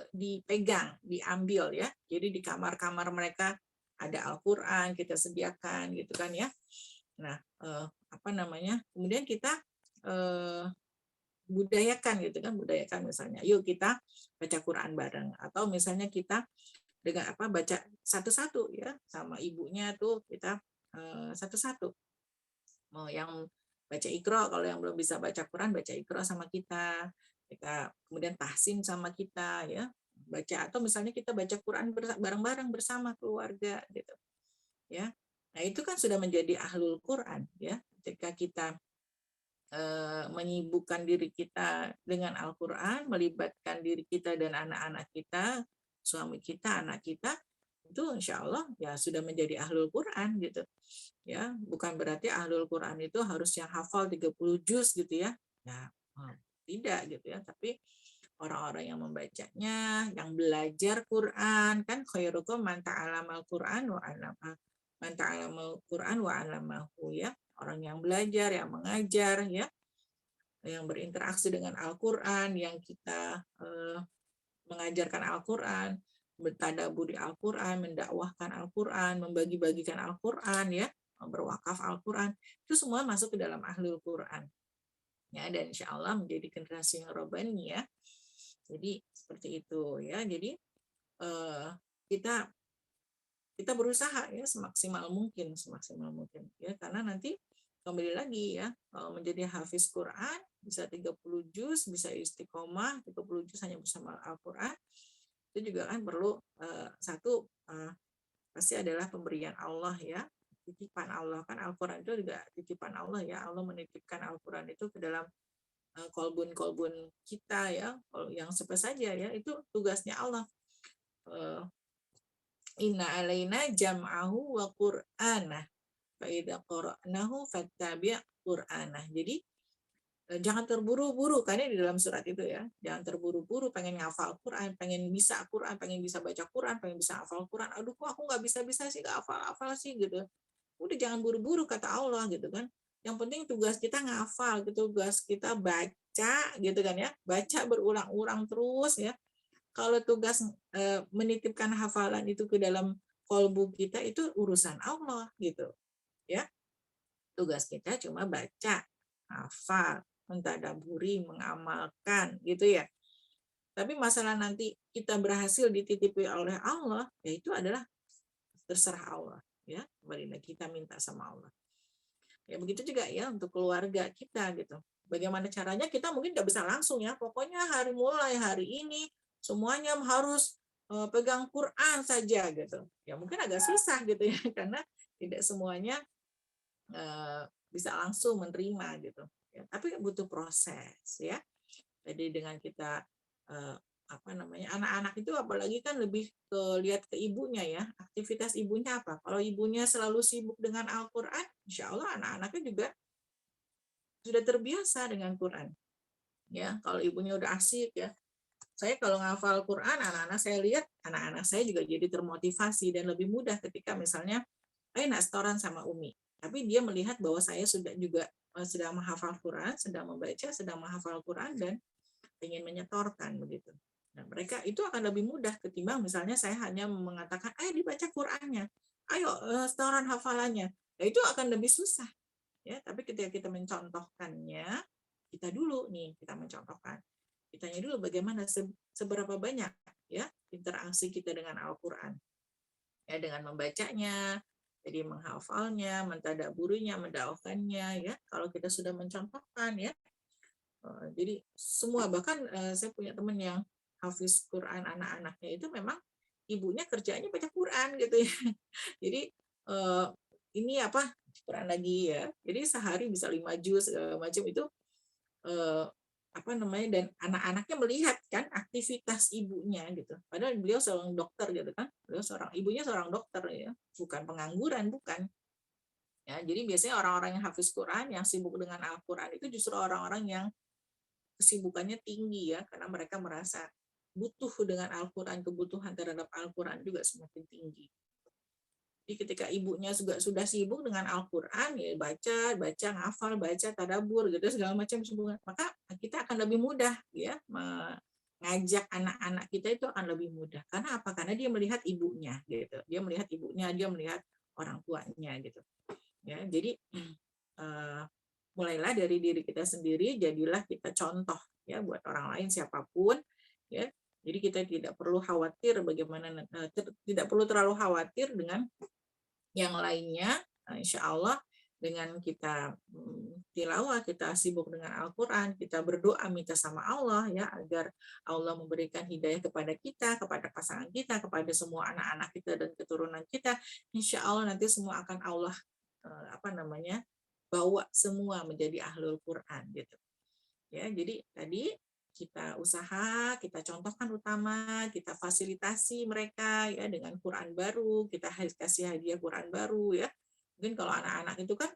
dipegang, diambil ya. Jadi di kamar-kamar mereka ada Al-Quran kita sediakan gitu kan ya. Nah, apa namanya? Kemudian kita budayakan gitu kan, budayakan misalnya, yuk kita baca Quran bareng, atau misalnya kita dengan apa baca satu-satu ya sama ibunya tuh kita satu-satu. Mau yang baca Iqra, kalau yang belum bisa baca Quran baca Iqra sama kita kemudian tahsin sama kita ya, baca, atau misalnya kita baca Quran bareng-bareng bersama keluarga gitu ya. Nah itu kan sudah menjadi ahlul Quran ya, ketika kita menyibukkan diri kita dengan Al-Quran, melibatkan diri kita dan anak-anak kita, suami kita, anak kita, itu insya Allah ya sudah menjadi ahlul Quran gitu ya. Bukan berarti ahlul Quran itu harus yang hafal 30 juz gitu ya, nah tidak gitu ya, tapi orang-orang yang membacanya, yang belajar Quran, kan khairukum man ta'alamal Quran wa 'allama, man ta'alamal Quran wa 'allamahu ya, orang yang belajar, yang mengajar ya, yang berinteraksi dengan Al-Quran, yang kita mengajarkan Al-Quran, bertadaburi Al-Quran, mendakwahkan Al-Quran, membagi-bagikan Al-Quran ya, berwakaf Al-Quran, itu semua masuk ke dalam ahlul Quran ya, dan insya Allah menjadi generasi yang robbani ya. Jadi seperti itu ya. Jadi kita berusaha ya semaksimal mungkin ya, karena nanti kembali lagi ya, kalau menjadi hafiz Quran bisa 30 juz, bisa istiqomah 30 juz hanya bersama Al-Quran, itu juga kan perlu satu pasti adalah pemberian Allah ya, titipan Allah, kan Al-Quran itu juga titipan Allah ya, Allah menitipkan Al-Quran itu ke dalam kolbun-kolbun kita ya, yang siapa saja ya, itu tugasnya Allah. Inna alaina jam'ahu wa qur'anah fa idza qara'nahu fattabi' qur'anah. Jadi jangan terburu-buru, karena di dalam surat itu ya, jangan terburu-buru pengen ngafal Quran, pengen bisa Quran, pengen bisa baca Quran, pengen bisa hafal Quran. Aduh kok aku nggak bisa-bisa sih, nggak hafal-hafal sih gitu. Udah jangan buru-buru kata Allah gitu kan. Yang penting tugas kita ngafal, tugas kita baca gitu kan ya, baca berulang-ulang terus ya. Kalau tugas menitipkan hafalan itu ke dalam kolbu kita, itu urusan Allah gitu ya. Tugas kita cuma baca, hafal, mentadaburi, mengamalkan gitu ya. Tapi masalah nanti kita berhasil dititipi oleh Allah, ya itu adalah terserah Allah ya. Kembali lagi kita minta sama Allah. Ya begitu juga ya untuk keluarga kita gitu. Bagaimana caranya, kita mungkin nggak bisa langsung ya, pokoknya mulai hari ini semuanya harus pegang Quran saja gitu. Ya mungkin agak susah gitu ya, karena tidak semuanya bisa langsung menerima gitu. Ya, tapi butuh proses ya. Jadi dengan kita apa namanya, anak-anak itu apalagi kan lebih lihat ke ibunya ya, aktivitas ibunya apa. Kalau ibunya selalu sibuk dengan Al-Quran, insya Allah anak-anaknya juga sudah terbiasa dengan Quran. Ya, kalau ibunya udah asik ya. Saya kalau ngafal Quran, anak-anak saya lihat, anak-anak saya juga jadi termotivasi dan lebih mudah ketika misalnya, nak setoran sama Umi. Tapi dia melihat bahwa saya sudah juga sedang menghafal Quran, sedang membaca, sedang menghafal Quran, dan ingin menyetorkan begitu. Nah, mereka itu akan lebih mudah ketimbang misalnya saya hanya mengatakan, ayo dibaca Qurannya, ayo setoran hafalannya. Nah, itu akan lebih susah. Ya, tapi ketika kita mencontohkannya, kita dulu nih, kita mencontohkan. Kita tanya dulu bagaimana, seberapa banyak ya interaksi kita dengan Al-Quran. Ya, dengan membacanya, jadi menghafalnya, mentadaburinya, mendakwahkannya, ya. Kalau kita sudah mencontohkan, ya. Jadi semua, bahkan saya punya teman yang hafiz Quran anak-anaknya itu memang ibunya kerjanya baca Quran gitu ya. Jadi ini apa Quran lagi ya. Jadi sehari bisa 5 juz segala macam itu apa namanya, dan anak-anaknya melihat kan aktivitas ibunya gitu. Padahal beliau seorang dokter gitu kan. Ibunya seorang dokter ya, bukan pengangguran, bukan. Ya, jadi biasanya orang-orang yang hafiz Quran, yang sibuk dengan Al-Quran itu justru orang-orang yang kesibukannya tinggi ya, karena mereka merasa butuh dengan Al-Quran, kebutuhan terhadap Al-Quran juga semakin tinggi. Jadi ketika ibunya juga sudah sibuk dengan Al-Quran, ya baca, ngafal, baca, tadabur, gitu segala macam, maka kita akan lebih mudah ya mengajak anak-anak kita itu akan lebih mudah. Karena apa? Karena dia melihat ibunya, gitu. Dia melihat ibunya, dia melihat orang tuanya, gitu. Ya, jadi mulailah dari diri kita sendiri, jadilah kita contoh ya buat orang lain siapapun ya. Jadi kita tidak perlu khawatir bagaimana, tidak perlu terlalu khawatir dengan yang lainnya. Insya Allah dengan kita tilawah, kita sibuk dengan Al-Quran, kita berdoa minta sama Allah ya agar Allah memberikan hidayah kepada kita, kepada pasangan kita, kepada semua anak-anak kita dan keturunan kita. Insya Allah nanti semua akan Allah bawa semua menjadi ahlul Quran gitu. Ya, jadi tadi kita usaha, kita contohkan utama, kita fasilitasi mereka ya dengan Quran baru, kita kasih hadiah Quran baru ya. Mungkin kalau anak-anak itu kan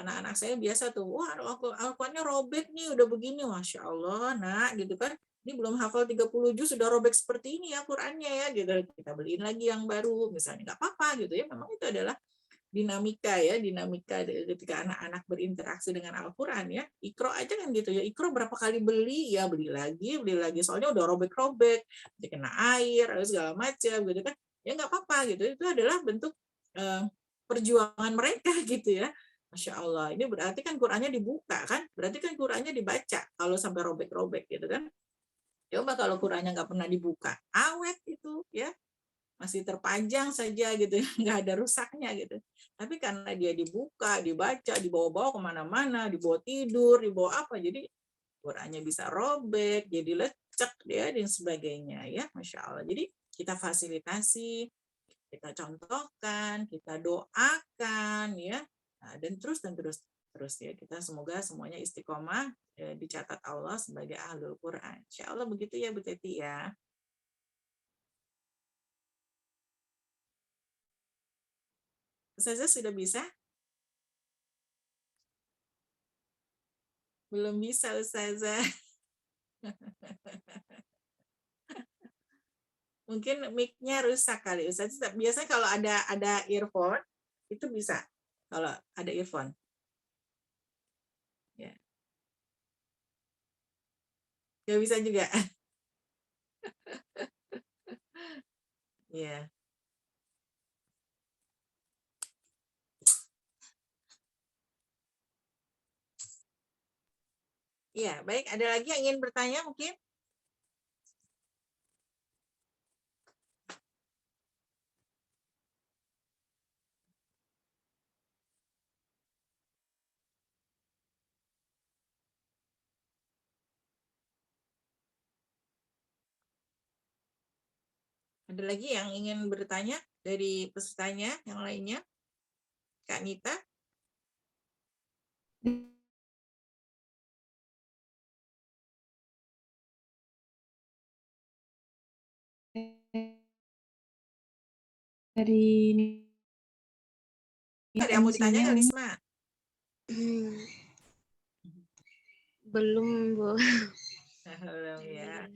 anak-anak saya biasa tuh, wah Al-Qurannya robek nih, udah begini, Masya Allah, nak, gitu kan. Ini belum hafal 30 juz sudah robek seperti ini ya Qurannya ya, gitu. Kita beliin lagi yang baru, misalnya, nggak apa-apa gitu ya. Memang itu adalah dinamika ketika anak-anak berinteraksi dengan Al-Quran ya. Ikro aja kan gitu ya, Ikro berapa kali beli ya, beli lagi soalnya udah robek-robek, kena air segala macam gitu kan, ya nggak apa-apa gitu. Itu adalah bentuk perjuangan mereka gitu ya. Masya Allah, ini berarti kan Qurannya dibuka kan, berarti kan Qurannya dibaca kalau sampai robek-robek gitu kan. Coba kalau Qurannya nggak pernah dibuka, awet itu ya, masih terpanjang saja gitu, nggak ada rusaknya gitu. Tapi karena dia dibuka, dibaca, dibawa-bawa kemana-mana, dibawa tidur, dibawa apa, jadi Qurannya bisa robek, jadi lecek dia dan sebagainya ya, Masya Allah. Jadi kita fasilitasi, kita contohkan, kita doakan ya, dan terus ya, kita semoga semuanya istiqomah dicatat Allah sebagai ahlul Quran. Insya Allah begitu ya Bu Teti ya. Ustazah sudah bisa? Belum bisa Ustazah. Mungkin mic-nya rusak kali Ustazah. Biasanya kalau ada earphone itu bisa. Kalau ada earphone. Ya. Nggak bisa juga. Ya. Ya, baik. Ada lagi yang ingin bertanya mungkin? Ada lagi yang ingin bertanya dari pesertanya yang lainnya? Kak Nita? Dari Ada yang mau ditanya nggak, Lisma? Belum, Bu. Belum ya.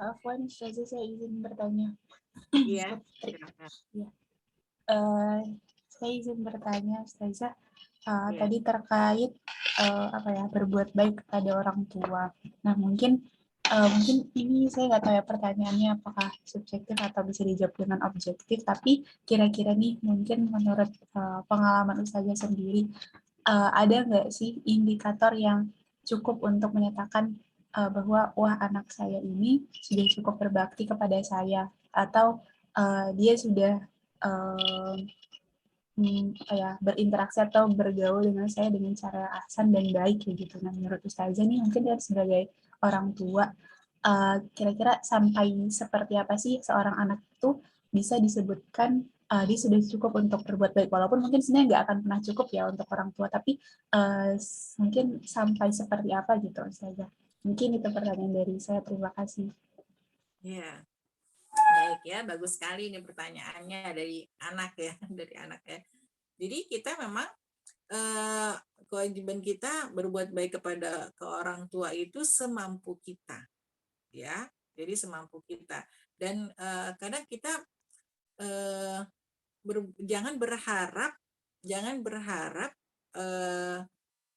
Afwan, Ustazah, saya izin bertanya. Iya. Ya. Saya izin bertanya, Ustazah. Ya. Tadi terkait berbuat baik kepada orang tua. Nah, mungkin ini saya nggak tahu ya pertanyaannya apakah subjektif atau bisa dijawab dengan objektif. Tapi kira-kira nih mungkin menurut pengalaman Ustazah sendiri, ada nggak sih indikator yang cukup untuk menyatakan bahwa wah anak saya ini sudah cukup berbakti kepada saya, atau dia sudah berinteraksi atau bergaul dengan saya dengan cara ahsan dan baik kayak gitu. Nah, menurut Ustazah nih mungkin dia sebagai orang tua, kira-kira sampai seperti apa sih seorang anak itu bisa disebutkan dia sudah cukup untuk berbuat baik, walaupun mungkin sebenarnya nggak akan pernah cukup ya untuk orang tua, tapi mungkin sampai seperti apa gitu Ustazah. Mungkin itu pertanyaan dari saya, terima kasih. Ya, baik ya, bagus sekali ini pertanyaannya dari anak ya, dari anak ya. Jadi kita memang kewajiban kita berbuat baik kepada ke orang tua itu semampu kita, ya. Jadi semampu kita. Dan kadang kita jangan berharap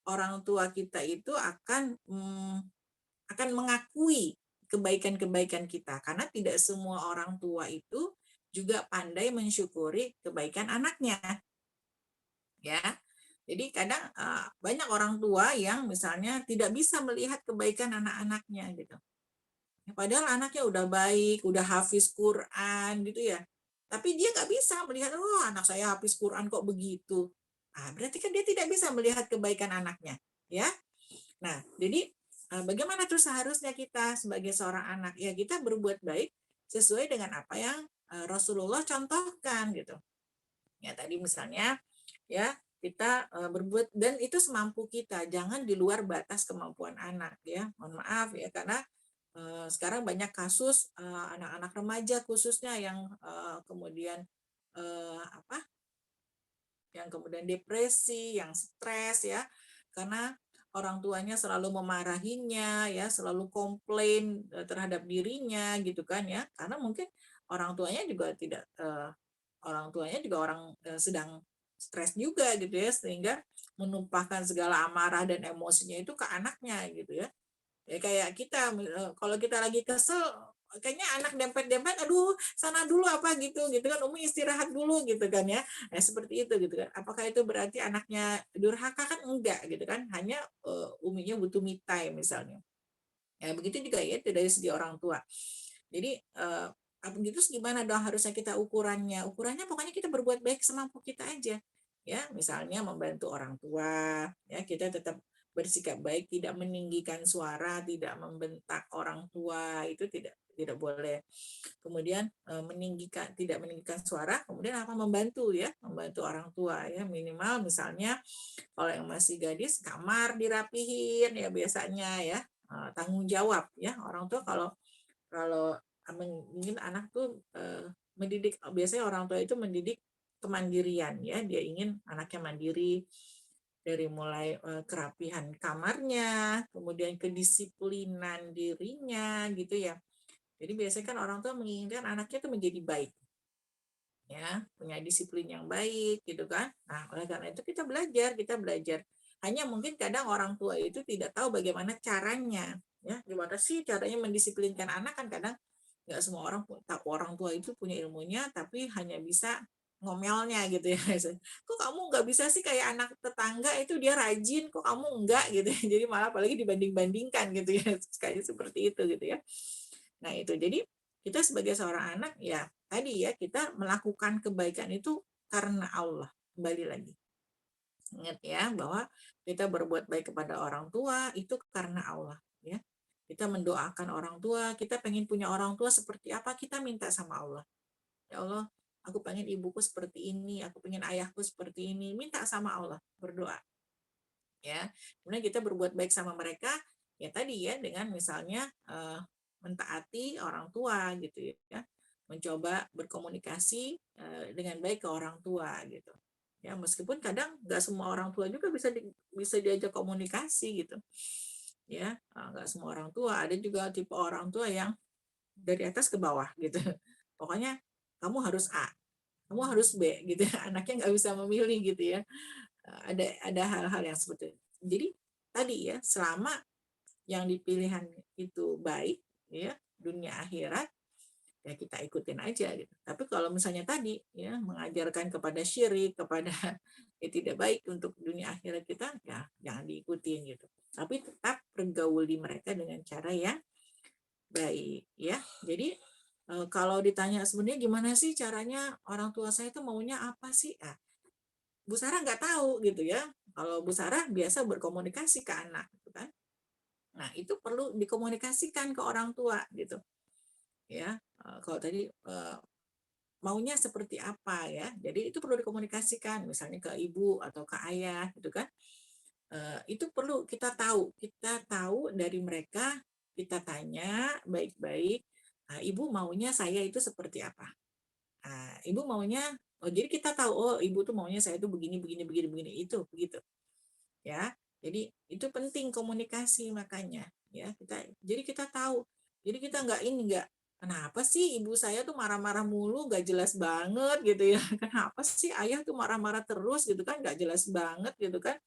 orang tua kita itu akan mengakui kebaikan-kebaikan kita, karena tidak semua orang tua itu juga pandai mensyukuri kebaikan anaknya, ya. Jadi kadang banyak orang tua yang misalnya tidak bisa melihat kebaikan anak-anaknya gitu. Padahal anaknya udah baik, udah hafiz Quran gitu ya. Tapi dia nggak bisa melihat, oh anak saya hafiz Quran kok begitu. Nah, berarti kan dia tidak bisa melihat kebaikan anaknya, ya. Nah, jadi bagaimana tuh seharusnya kita sebagai seorang anak? Ya kita berbuat baik sesuai dengan apa yang Rasulullah contohkan gitu. Ya tadi misalnya ya kita berbuat, dan itu semampu kita, jangan di luar batas kemampuan anak ya. Mohon maaf ya, karena sekarang banyak kasus anak-anak remaja khususnya yang kemudian yang kemudian depresi, yang stres ya, karena orang tuanya selalu memarahinya ya, selalu komplain terhadap dirinya gitu kan ya, karena mungkin orang tuanya juga tidak orang sedang stres juga gitu ya, sehingga menumpahkan segala amarah dan emosinya itu ke anaknya gitu ya. Ya kayak kita kalau kita lagi kesel, kayaknya anak dempet-dempet, aduh sana dulu apa gitu kan, Umi istirahat dulu gitu kan ya. Seperti itu gitu kan. Apakah itu berarti anaknya durhaka? Kan enggak gitu kan, hanya Uminya butuh me time misalnya. Ya begitu juga ya dari segi orang tua. Jadi apa gitu, gimana dong harusnya kita ukurannya? Ukurannya pokoknya kita berbuat baik semampu kita aja. Ya, misalnya membantu orang tua, ya kita tetap bersikap baik, tidak meninggikan suara, tidak membentak orang tua, itu tidak boleh. Kemudian tidak meninggikan suara, kemudian apa, membantu ya, membantu orang tua ya, minimal misalnya kalau yang masih gadis kamar dirapihin ya biasanya ya, tanggung jawab ya orang tua. Kalau kalau ingin anak tuh mendidik, biasanya orang tua itu mendidik kemandirian ya, dia ingin anaknya mandiri dari mulai kerapihan kamarnya, kemudian kedisiplinan dirinya gitu ya. Jadi biasanya kan orang tua menginginkan anaknya itu menjadi baik, ya, punya disiplin yang baik gitu kan. Nah, oleh karena itu kita belajar. Hanya mungkin kadang orang tua itu tidak tahu bagaimana caranya, ya, gimana sih caranya mendisiplinkan anak, kan kadang nggak semua orang tua itu punya ilmunya, tapi hanya bisa ngomelnya gitu ya. Kok kamu nggak bisa sih kayak anak tetangga itu, dia rajin, kok kamu enggak gitu ya. Jadi malah apalagi dibanding-bandingkan gitu ya, kayak seperti itu gitu ya. Nah itu, jadi kita sebagai seorang anak ya tadi ya, kita melakukan kebaikan itu karena Allah. Kembali lagi, ingat ya bahwa kita berbuat baik kepada orang tua itu karena Allah ya. Kita mendoakan orang tua, kita pengen punya orang tua seperti apa, kita minta sama Allah. Ya Allah, aku pengen ibuku seperti ini, aku pengen ayahku seperti ini, minta sama Allah, berdoa. Ya, kemudian kita berbuat baik sama mereka ya tadi ya, dengan misalnya mentaati orang tua gitu ya, mencoba berkomunikasi dengan baik ke orang tua gitu ya, meskipun kadang nggak semua orang tua juga bisa diajak komunikasi gitu ya. Nggak semua orang tua, ada juga tipe orang tua yang dari atas ke bawah gitu, pokoknya kamu harus A, kamu harus B gitu ya. Anaknya nggak bisa memilih gitu ya. Ada hal-hal yang seperti itu. Jadi tadi ya, selama yang dipilihan itu baik ya, dunia akhirat, ya kita ikutin aja gitu. Tapi kalau misalnya tadi ya mengajarkan kepada syirik, kepada ya tidak baik untuk dunia akhirat kita, ya jangan diikutin gitu. Tapi tetap pergauli mereka dengan cara yang baik ya. Jadi kalau ditanya sebenarnya gimana sih caranya orang tua saya itu maunya apa sih? Bu Sarah nggak tahu gitu ya. Kalau Bu Sarah biasa berkomunikasi ke anak, gitu kan. Nah, itu perlu dikomunikasikan ke orang tua gitu. Ya, kalau tadi maunya seperti apa ya. Jadi itu perlu dikomunikasikan misalnya ke ibu atau ke ayah gitu kan. Itu perlu kita tahu. Kita tahu dari mereka, kita tanya baik-baik, ibu maunya saya itu seperti apa? Ibu maunya, oh jadi kita tahu, oh ibu tuh maunya saya tuh begini, begini, begini, begini, itu begitu ya. Jadi itu penting komunikasi makanya ya jadi kita tahu. Jadi kita nggak kenapa sih ibu saya tuh marah-marah mulu, nggak jelas banget gitu ya. Kenapa sih ayah tuh marah-marah terus gitu kan, nggak jelas banget gitu kan.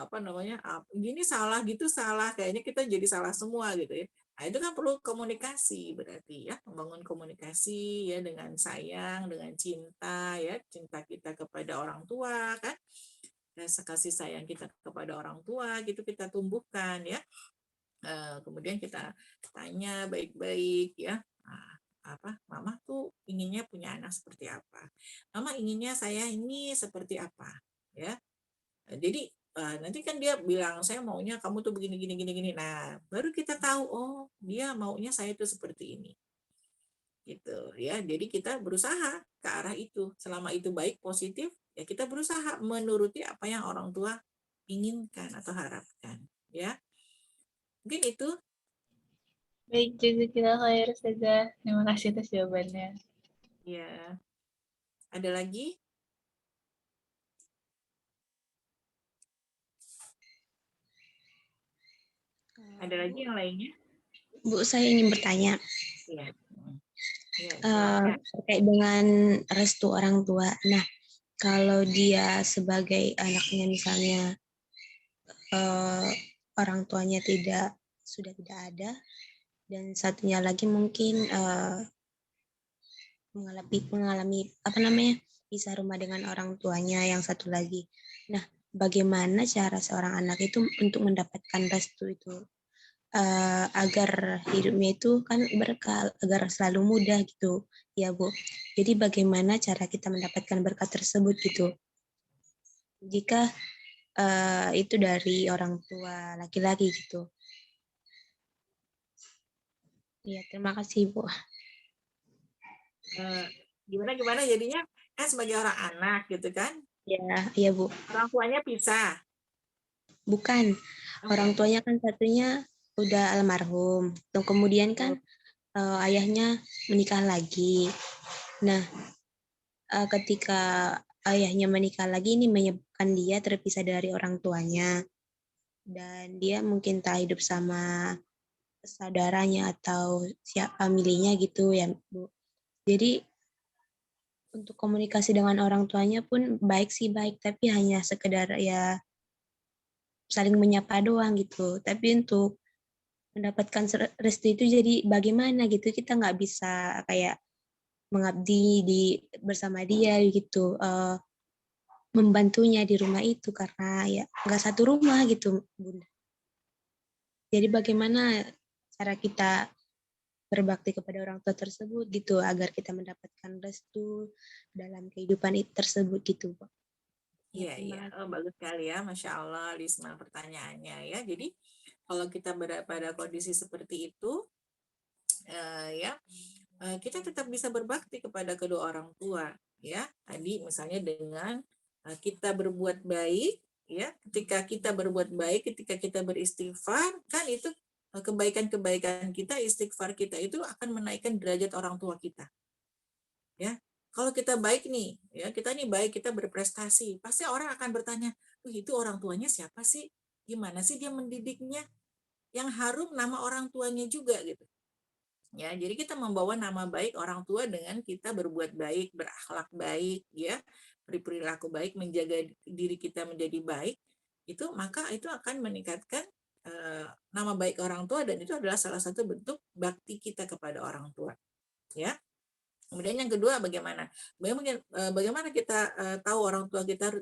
Apa namanya, gini salah gitu salah, kayaknya kita jadi salah semua gitu ya. Nah, itu kan perlu komunikasi berarti ya, membangun komunikasi ya dengan sayang, dengan cinta ya, cinta kita kepada orang tua kan, rasa kasih sayang kita kepada orang tua gitu kita tumbuhkan ya. Kemudian kita tanya baik-baik ya, mama tuh inginnya punya anak seperti apa, mama inginnya saya ini seperti apa ya. Jadi nanti kan dia bilang saya maunya kamu tuh begini gini gini gini. Nah, baru kita tahu oh dia maunya saya tuh seperti ini. Gitu ya. Jadi kita berusaha ke arah itu. Selama itu baik positif, ya kita berusaha menuruti apa yang orang tua inginkan atau harapkan, ya. Mungkin itu. Baik, jazakallah khair Ustazah. Terima kasih atas jawabannya. Ya. Ada lagi? Ada lagi yang lainnya? Bu, saya ingin bertanya. Iya. Ya, terkait dengan restu orang tua. Nah, kalau dia sebagai anaknya misalnya orang tuanya sudah tidak ada, dan satunya lagi mungkin mengalami apa namanya pisah rumah dengan orang tuanya yang satu lagi. Nah, bagaimana cara seorang anak itu untuk mendapatkan restu itu agar hidupnya itu kan berkah, agar selalu mudah gitu, ya Bu. Jadi bagaimana cara kita mendapatkan berkat tersebut gitu? Jika itu dari orang tua laki-laki gitu. Iya, terima kasih Bu. Gimana jadinya kan sebagai orang anak gitu kan? Ya, iya Bu. Orang tuanya pisah. Bukan, orang tuanya kan satunya udah almarhum. Kemudian kan ayahnya menikah lagi. Nah, ketika ayahnya menikah lagi ini menyebabkan dia terpisah dari orang tuanya. Dan dia mungkin tak hidup sama saudaranya atau familinya gitu ya Bu. Jadi untuk komunikasi dengan orang tuanya pun baik sih baik, tapi hanya sekedar ya saling menyapa doang gitu. Tapi untuk mendapatkan restu itu jadi bagaimana gitu, kita nggak bisa kayak mengabdi bersama dia gitu, membantunya di rumah itu karena ya nggak satu rumah gitu Bunda. Jadi bagaimana cara kita berbakti kepada orang tua tersebut gitu agar kita mendapatkan restu dalam kehidupan tersebut gitu Pak. Iya. Bagus sekali ya, Masya Allah, Lisma pertanyaannya ya. Jadi kalau kita berada pada kondisi seperti itu, kita tetap bisa berbakti kepada kedua orang tua, ya. Tadi misalnya dengan kita berbuat baik, ya. Ketika kita berbuat baik, ketika kita beristighfar, kan itu kebaikan-kebaikan kita, istighfar kita itu akan menaikkan derajat orang tua kita, ya. Kalau kita baik nih, ya kita nih baik, kita berprestasi, pasti orang akan bertanya, itu orang tuanya siapa sih? Gimana sih dia mendidiknya? Yang harum nama orang tuanya juga gitu. Ya, jadi kita membawa nama baik orang tua dengan kita berbuat baik, berakhlak baik, ya, berperilaku baik, menjaga diri kita menjadi baik, maka itu akan meningkatkan nama baik orang tua, dan itu adalah salah satu bentuk bakti kita kepada orang tua, ya. Kemudian yang kedua, bagaimana kita tahu orang tua kita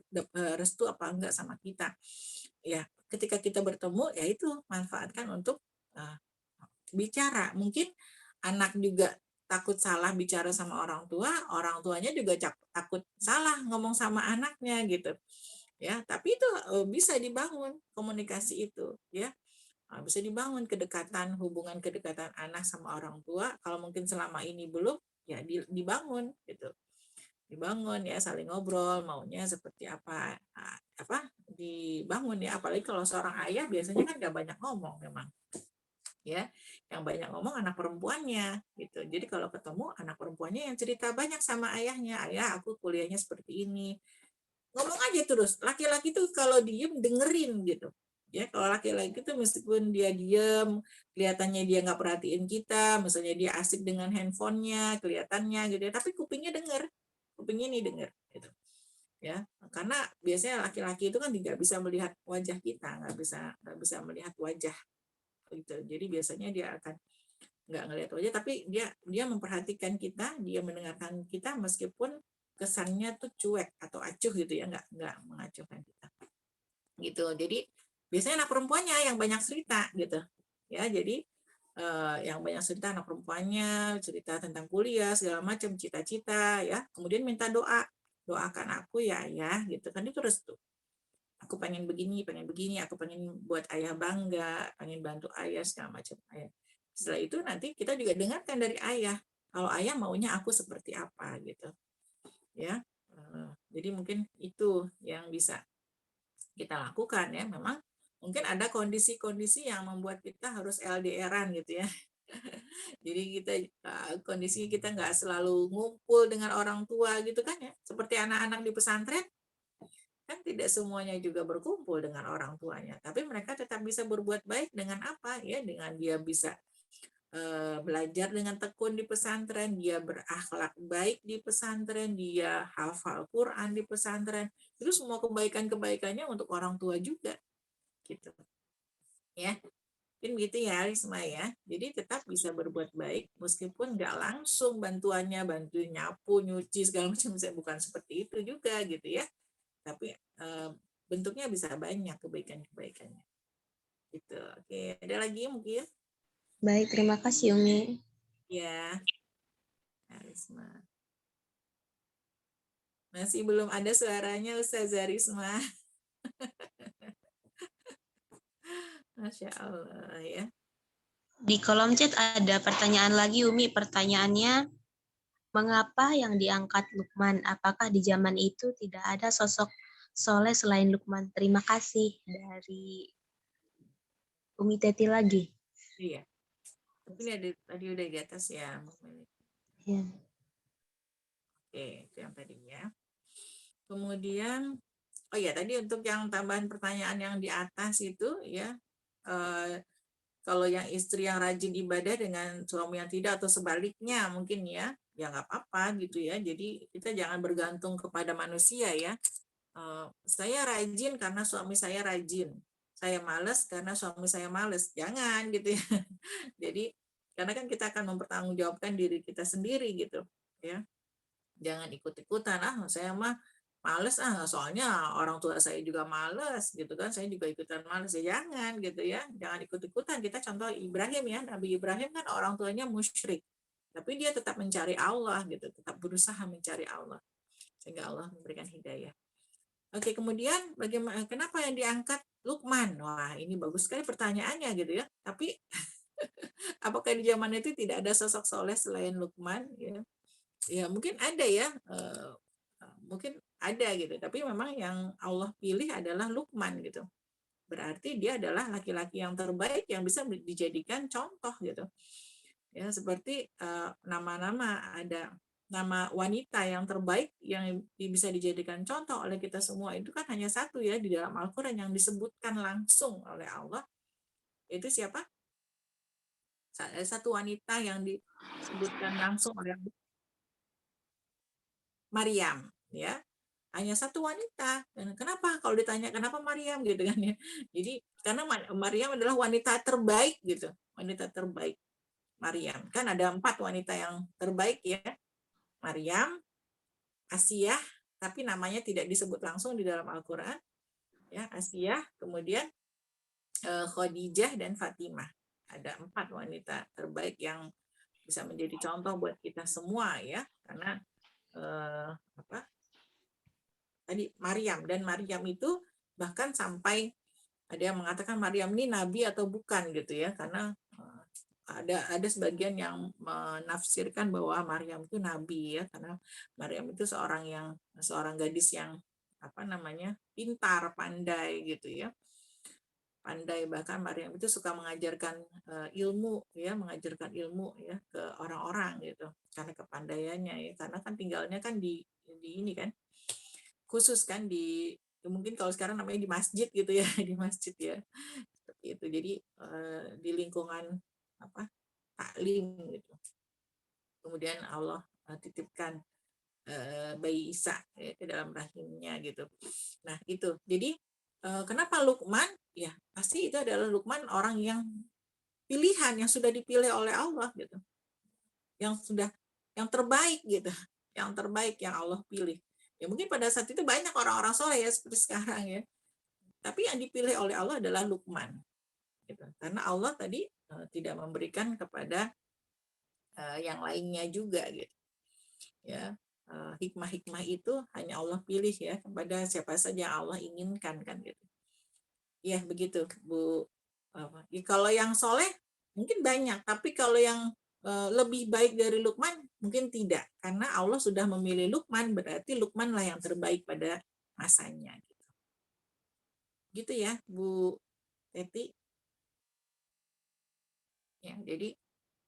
restu apa enggak sama kita? Ya, ketika kita bertemu, ya itu manfaatkan untuk bicara. Mungkin anak juga takut salah bicara sama orang tuanya juga takut salah ngomong sama anaknya gitu. Ya, tapi itu bisa dibangun komunikasi itu, ya. Bisa dibangun hubungan kedekatan anak sama orang tua. Kalau mungkin selama ini belum, ya dibangun gitu. Dibangun ya, saling ngobrol, maunya seperti apa, dibangun ya. Apalagi kalau seorang ayah biasanya kan nggak banyak ngomong memang. Ya, yang banyak ngomong anak perempuannya gitu. Jadi kalau ketemu anak perempuannya yang cerita banyak sama ayahnya, ayah aku kuliahnya seperti ini, ngomong aja terus. Laki-laki tuh kalau diem dengerin gitu. Ya, kalau laki-laki itu meskipun dia diem, kelihatannya dia nggak perhatiin kita, misalnya dia asik dengan handphonenya, kelihatannya gitu ya, tapi kupingnya denger, kupingnya nih denger gitu. Ya, karena biasanya laki-laki itu kan tidak bisa melihat wajah kita, nggak bisa melihat wajah gitu. Jadi biasanya dia akan nggak ngelihat wajah, tapi dia memperhatikan kita, dia mendengarkan kita meskipun kesannya tuh cuek atau acuh gitu ya, nggak mengacuhkan kita gitu. Jadi biasanya anak perempuannya yang banyak cerita gitu ya. Jadi yang banyak cerita anak perempuannya, cerita tentang kuliah segala macam, cita-cita ya, kemudian minta doakan aku ya ayah gitu kan, itu restu. Aku pengen begini, aku pengen buat ayah bangga, pengen bantu ayah segala macam ayah. Setelah itu nanti kita juga dengarkan dari ayah, kalau ayah maunya aku seperti apa gitu ya. Jadi mungkin itu yang bisa kita lakukan ya. Memang mungkin ada kondisi-kondisi yang membuat kita harus LDR-an gitu ya. Jadi kita kondisi kita nggak selalu ngumpul dengan orang tua gitu kan ya. Seperti anak-anak di pesantren kan tidak semuanya juga berkumpul dengan orang tuanya, tapi mereka tetap bisa berbuat baik dengan apa ya, dengan dia bisa belajar dengan tekun di pesantren, dia berakhlak baik di pesantren, dia hafal Quran di pesantren, itu semua kebaikan-kebaikannya untuk orang tua juga gitu ya. Mungkin gitu ya Risma ya. Jadi tetap bisa berbuat baik meskipun nggak langsung bantuannya bantu nyapu nyuci segala macam, bukan seperti itu juga gitu ya, tapi bentuknya bisa banyak kebaikan-kebaikannya gitu. Oke, ada lagi mungkin? Baik, terima kasih Umi. Ya, Risma. Masih belum ada suaranya Ustazah Risma. Masya Allah ya. Di kolom chat ada pertanyaan lagi Umi. Pertanyaannya, mengapa yang diangkat Lukman? Apakah di zaman itu tidak ada sosok soleh selain Lukman? Terima kasih. Dari Umi Teti lagi. Iya. Tapi ini tadi udah di atas ya. Ya. Oke, itu yang tadi ya. Kemudian, oh ya tadi untuk yang tambahan pertanyaan yang di atas itu ya, kalau yang istri yang rajin ibadah dengan suami yang tidak atau sebaliknya mungkin ya nggak apa-apa gitu ya. Jadi kita jangan bergantung kepada manusia ya. Saya rajin karena suami saya rajin, saya malas karena suami saya malas, jangan gitu ya. Jadi karena kan kita akan mempertanggungjawabkan diri kita sendiri gitu ya. Jangan ikut-ikutan, saya mah males soalnya orang tua saya juga males gitu kan, saya juga ikutan males, ya jangan gitu ya, jangan ikut-ikutan. Kita contoh Ibrahim ya, Nabi Ibrahim kan orang tuanya musyrik, tapi dia tetap mencari Allah gitu, tetap berusaha mencari Allah sehingga Allah memberikan hidayah. Oke, kemudian bagaimana, kenapa yang diangkat Lukman? Wah, ini bagus sekali pertanyaannya gitu ya. Tapi apakah di zaman itu tidak ada sosok soleh selain Lukman? Ya mungkin ada ya, mungkin ada gitu. Tapi memang yang Allah pilih adalah Lukman gitu. Berarti dia adalah laki-laki yang terbaik yang bisa dijadikan contoh gitu. Ya seperti nama-nama, ada nama wanita yang terbaik yang bisa dijadikan contoh oleh kita semua itu kan hanya satu ya di dalam Al-Quran yang disebutkan langsung oleh Allah. Itu siapa? Satu wanita yang disebutkan langsung oleh Maryam ya. Hanya satu wanita. Dan kenapa kalau ditanya kenapa Maryam gitu kan ya. Jadi karena Maryam adalah wanita terbaik gitu. Wanita terbaik Maryam. Kan ada 4 wanita yang terbaik ya. Maryam, Asiyah, tapi namanya tidak disebut langsung di dalam Al-Quran. Ya, Asiyah, kemudian Khadijah dan Fatimah. Ada 4 wanita terbaik yang bisa menjadi contoh buat kita semua ya, karena tadi Maryam, dan Maryam itu bahkan sampai ada yang mengatakan Maryam ini nabi atau bukan gitu ya, karena ada sebagian yang menafsirkan bahwa Maryam itu nabi ya, karena Maryam itu seorang gadis yang pintar, pandai gitu ya. Pandai, bahkan Maryam itu suka mengajarkan ilmu ya ke orang-orang gitu, karena kepandaiannya ya, karena kan tinggalnya kan di ini kan, khusus kan mungkin kalau sekarang namanya di masjid gitu ya, di masjid ya, seperti itu. Jadi di lingkungan taklim gitu. Kemudian Allah titipkan bayi Isa ya, ke dalam rahimnya gitu. Nah itu, jadi kenapa Luqman? Ya pasti itu adalah Luqman orang yang pilihan, yang sudah dipilih oleh Allah gitu, yang terbaik gitu, yang terbaik yang Allah pilih. Ya mungkin pada saat itu banyak orang-orang soleh ya seperti sekarang ya, tapi yang dipilih oleh Allah adalah Luqman gitu. Karena Allah tadi tidak memberikan kepada yang lainnya juga gitu ya. Hikmah-hikmah itu hanya Allah pilih ya kepada siapa saja yang Allah inginkan kan gitu ya, begitu Bu. Ya, kalau yang soleh mungkin banyak, tapi kalau yang lebih baik dari Luqman mungkin tidak, karena Allah sudah memilih Luqman, berarti Luqman lah yang terbaik pada masanya gitu ya Bu Teti ya. Jadi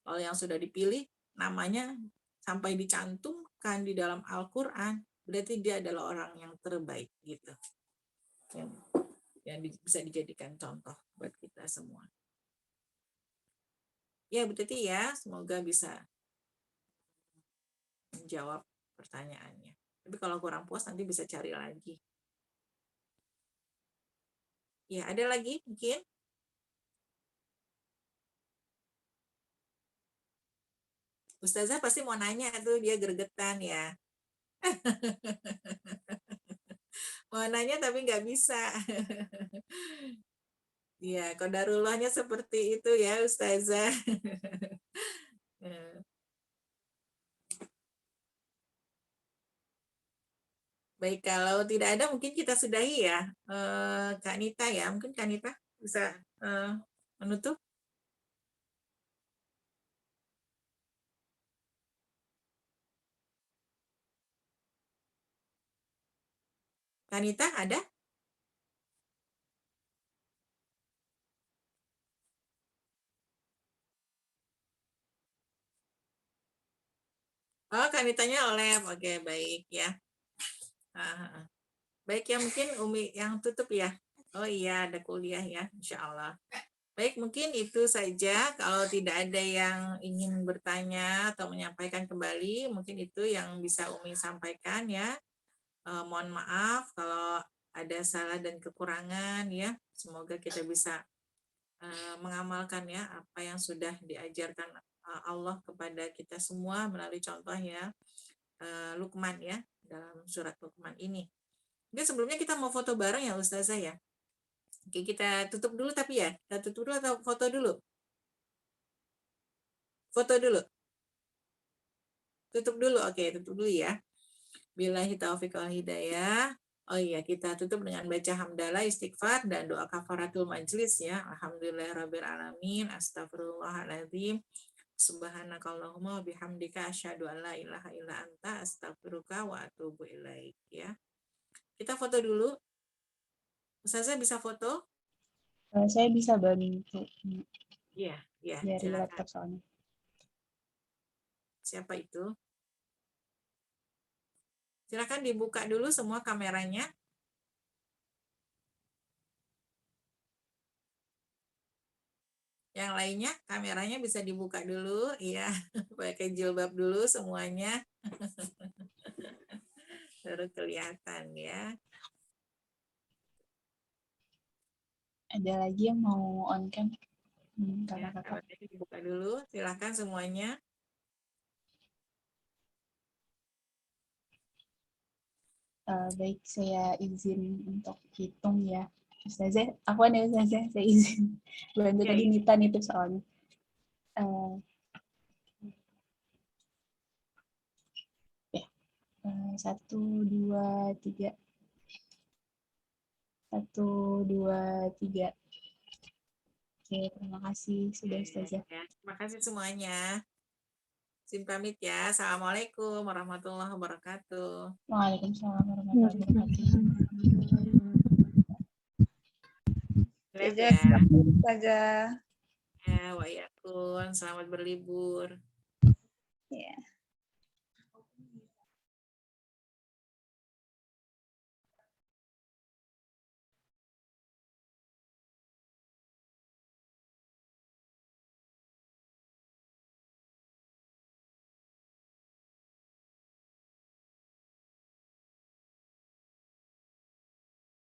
kalau yang sudah dipilih namanya sampai dicantumkan di dalam Al-Quran, berarti dia adalah orang yang terbaik gitu, yang bisa dijadikan contoh buat kita semua ya Bu Teti ya. Semoga bisa menjawab pertanyaannya, tapi kalau kurang puas nanti bisa cari lagi ya. Ada lagi mungkin? Ustazah pasti mau nanya tuh, dia gregetan ya. Mau nanya tapi nggak bisa. Ya, qadarullahnya seperti itu ya Ustazah. Baik, kalau tidak ada mungkin kita sudahi ya, Kak Nita ya. Mungkin Kak Nita bisa menutup. Kak Nita ada? Oh, Kak Nitanya oleh. Oke, baik ya. Baik ya, mungkin Umi yang tutup ya. Oh iya, ada kuliah ya, insya Allah. Baik, mungkin itu saja. Kalau tidak ada yang ingin bertanya atau menyampaikan kembali, mungkin itu yang bisa Umi sampaikan ya. Mohon maaf kalau ada salah dan kekurangan ya. Semoga kita bisa mengamalkan ya apa yang sudah diajarkan Allah kepada kita semua melalui contohnya Luqman ya, dalam surat Luqman ini. Mungkin sebelumnya kita mau foto bareng ya Ustazah ya. Oke, kita tutup dulu tapi ya. Kita tutup dulu atau foto dulu? Foto dulu. Tutup dulu. Oke, tutup dulu ya. Billahi taufiq wal hidayah. Oh iya, kita tutup dengan baca hamdalah, istighfar, dan doa kafaratul majlis ya. Alhamdulillahirabbil alamin, astagfirullahaladzim, subhanakallahumma bihamdika asyhadu an la ilaha illa anta astaghfiruka wa atubu ilaik ya. Kita foto dulu. Ustazah bisa foto? Saya bisa bantu. Iya, dari silakan. laptop soalnya. Siapa itu? Silakan dibuka dulu semua kameranya. Yang lainnya kameranya bisa dibuka dulu, ya. Pakai jilbab dulu semuanya. Baru kelihatan ya. Ada lagi yang mau on cam? Ya, kameranya dibuka dulu. Silakan semuanya. Baik, saya izin untuk hitung ya. Ustazah, aku ada Ustazah, saya izin. Bantu tadi Nita nitip soalnya. 1, 2, 3. 1, 2, 3. Oke, terima kasih sudah Ustazah. Ya, terima kasih semuanya. Izin pamit ya. Assalamualaikum warahmatullahi wabarakatuh. Waalaikumsalam warahmatullahi wabarakatuh. Grab Jaza, ya. Ustazah. Ya, wa iyyakum. Selamat berlibur. Ya.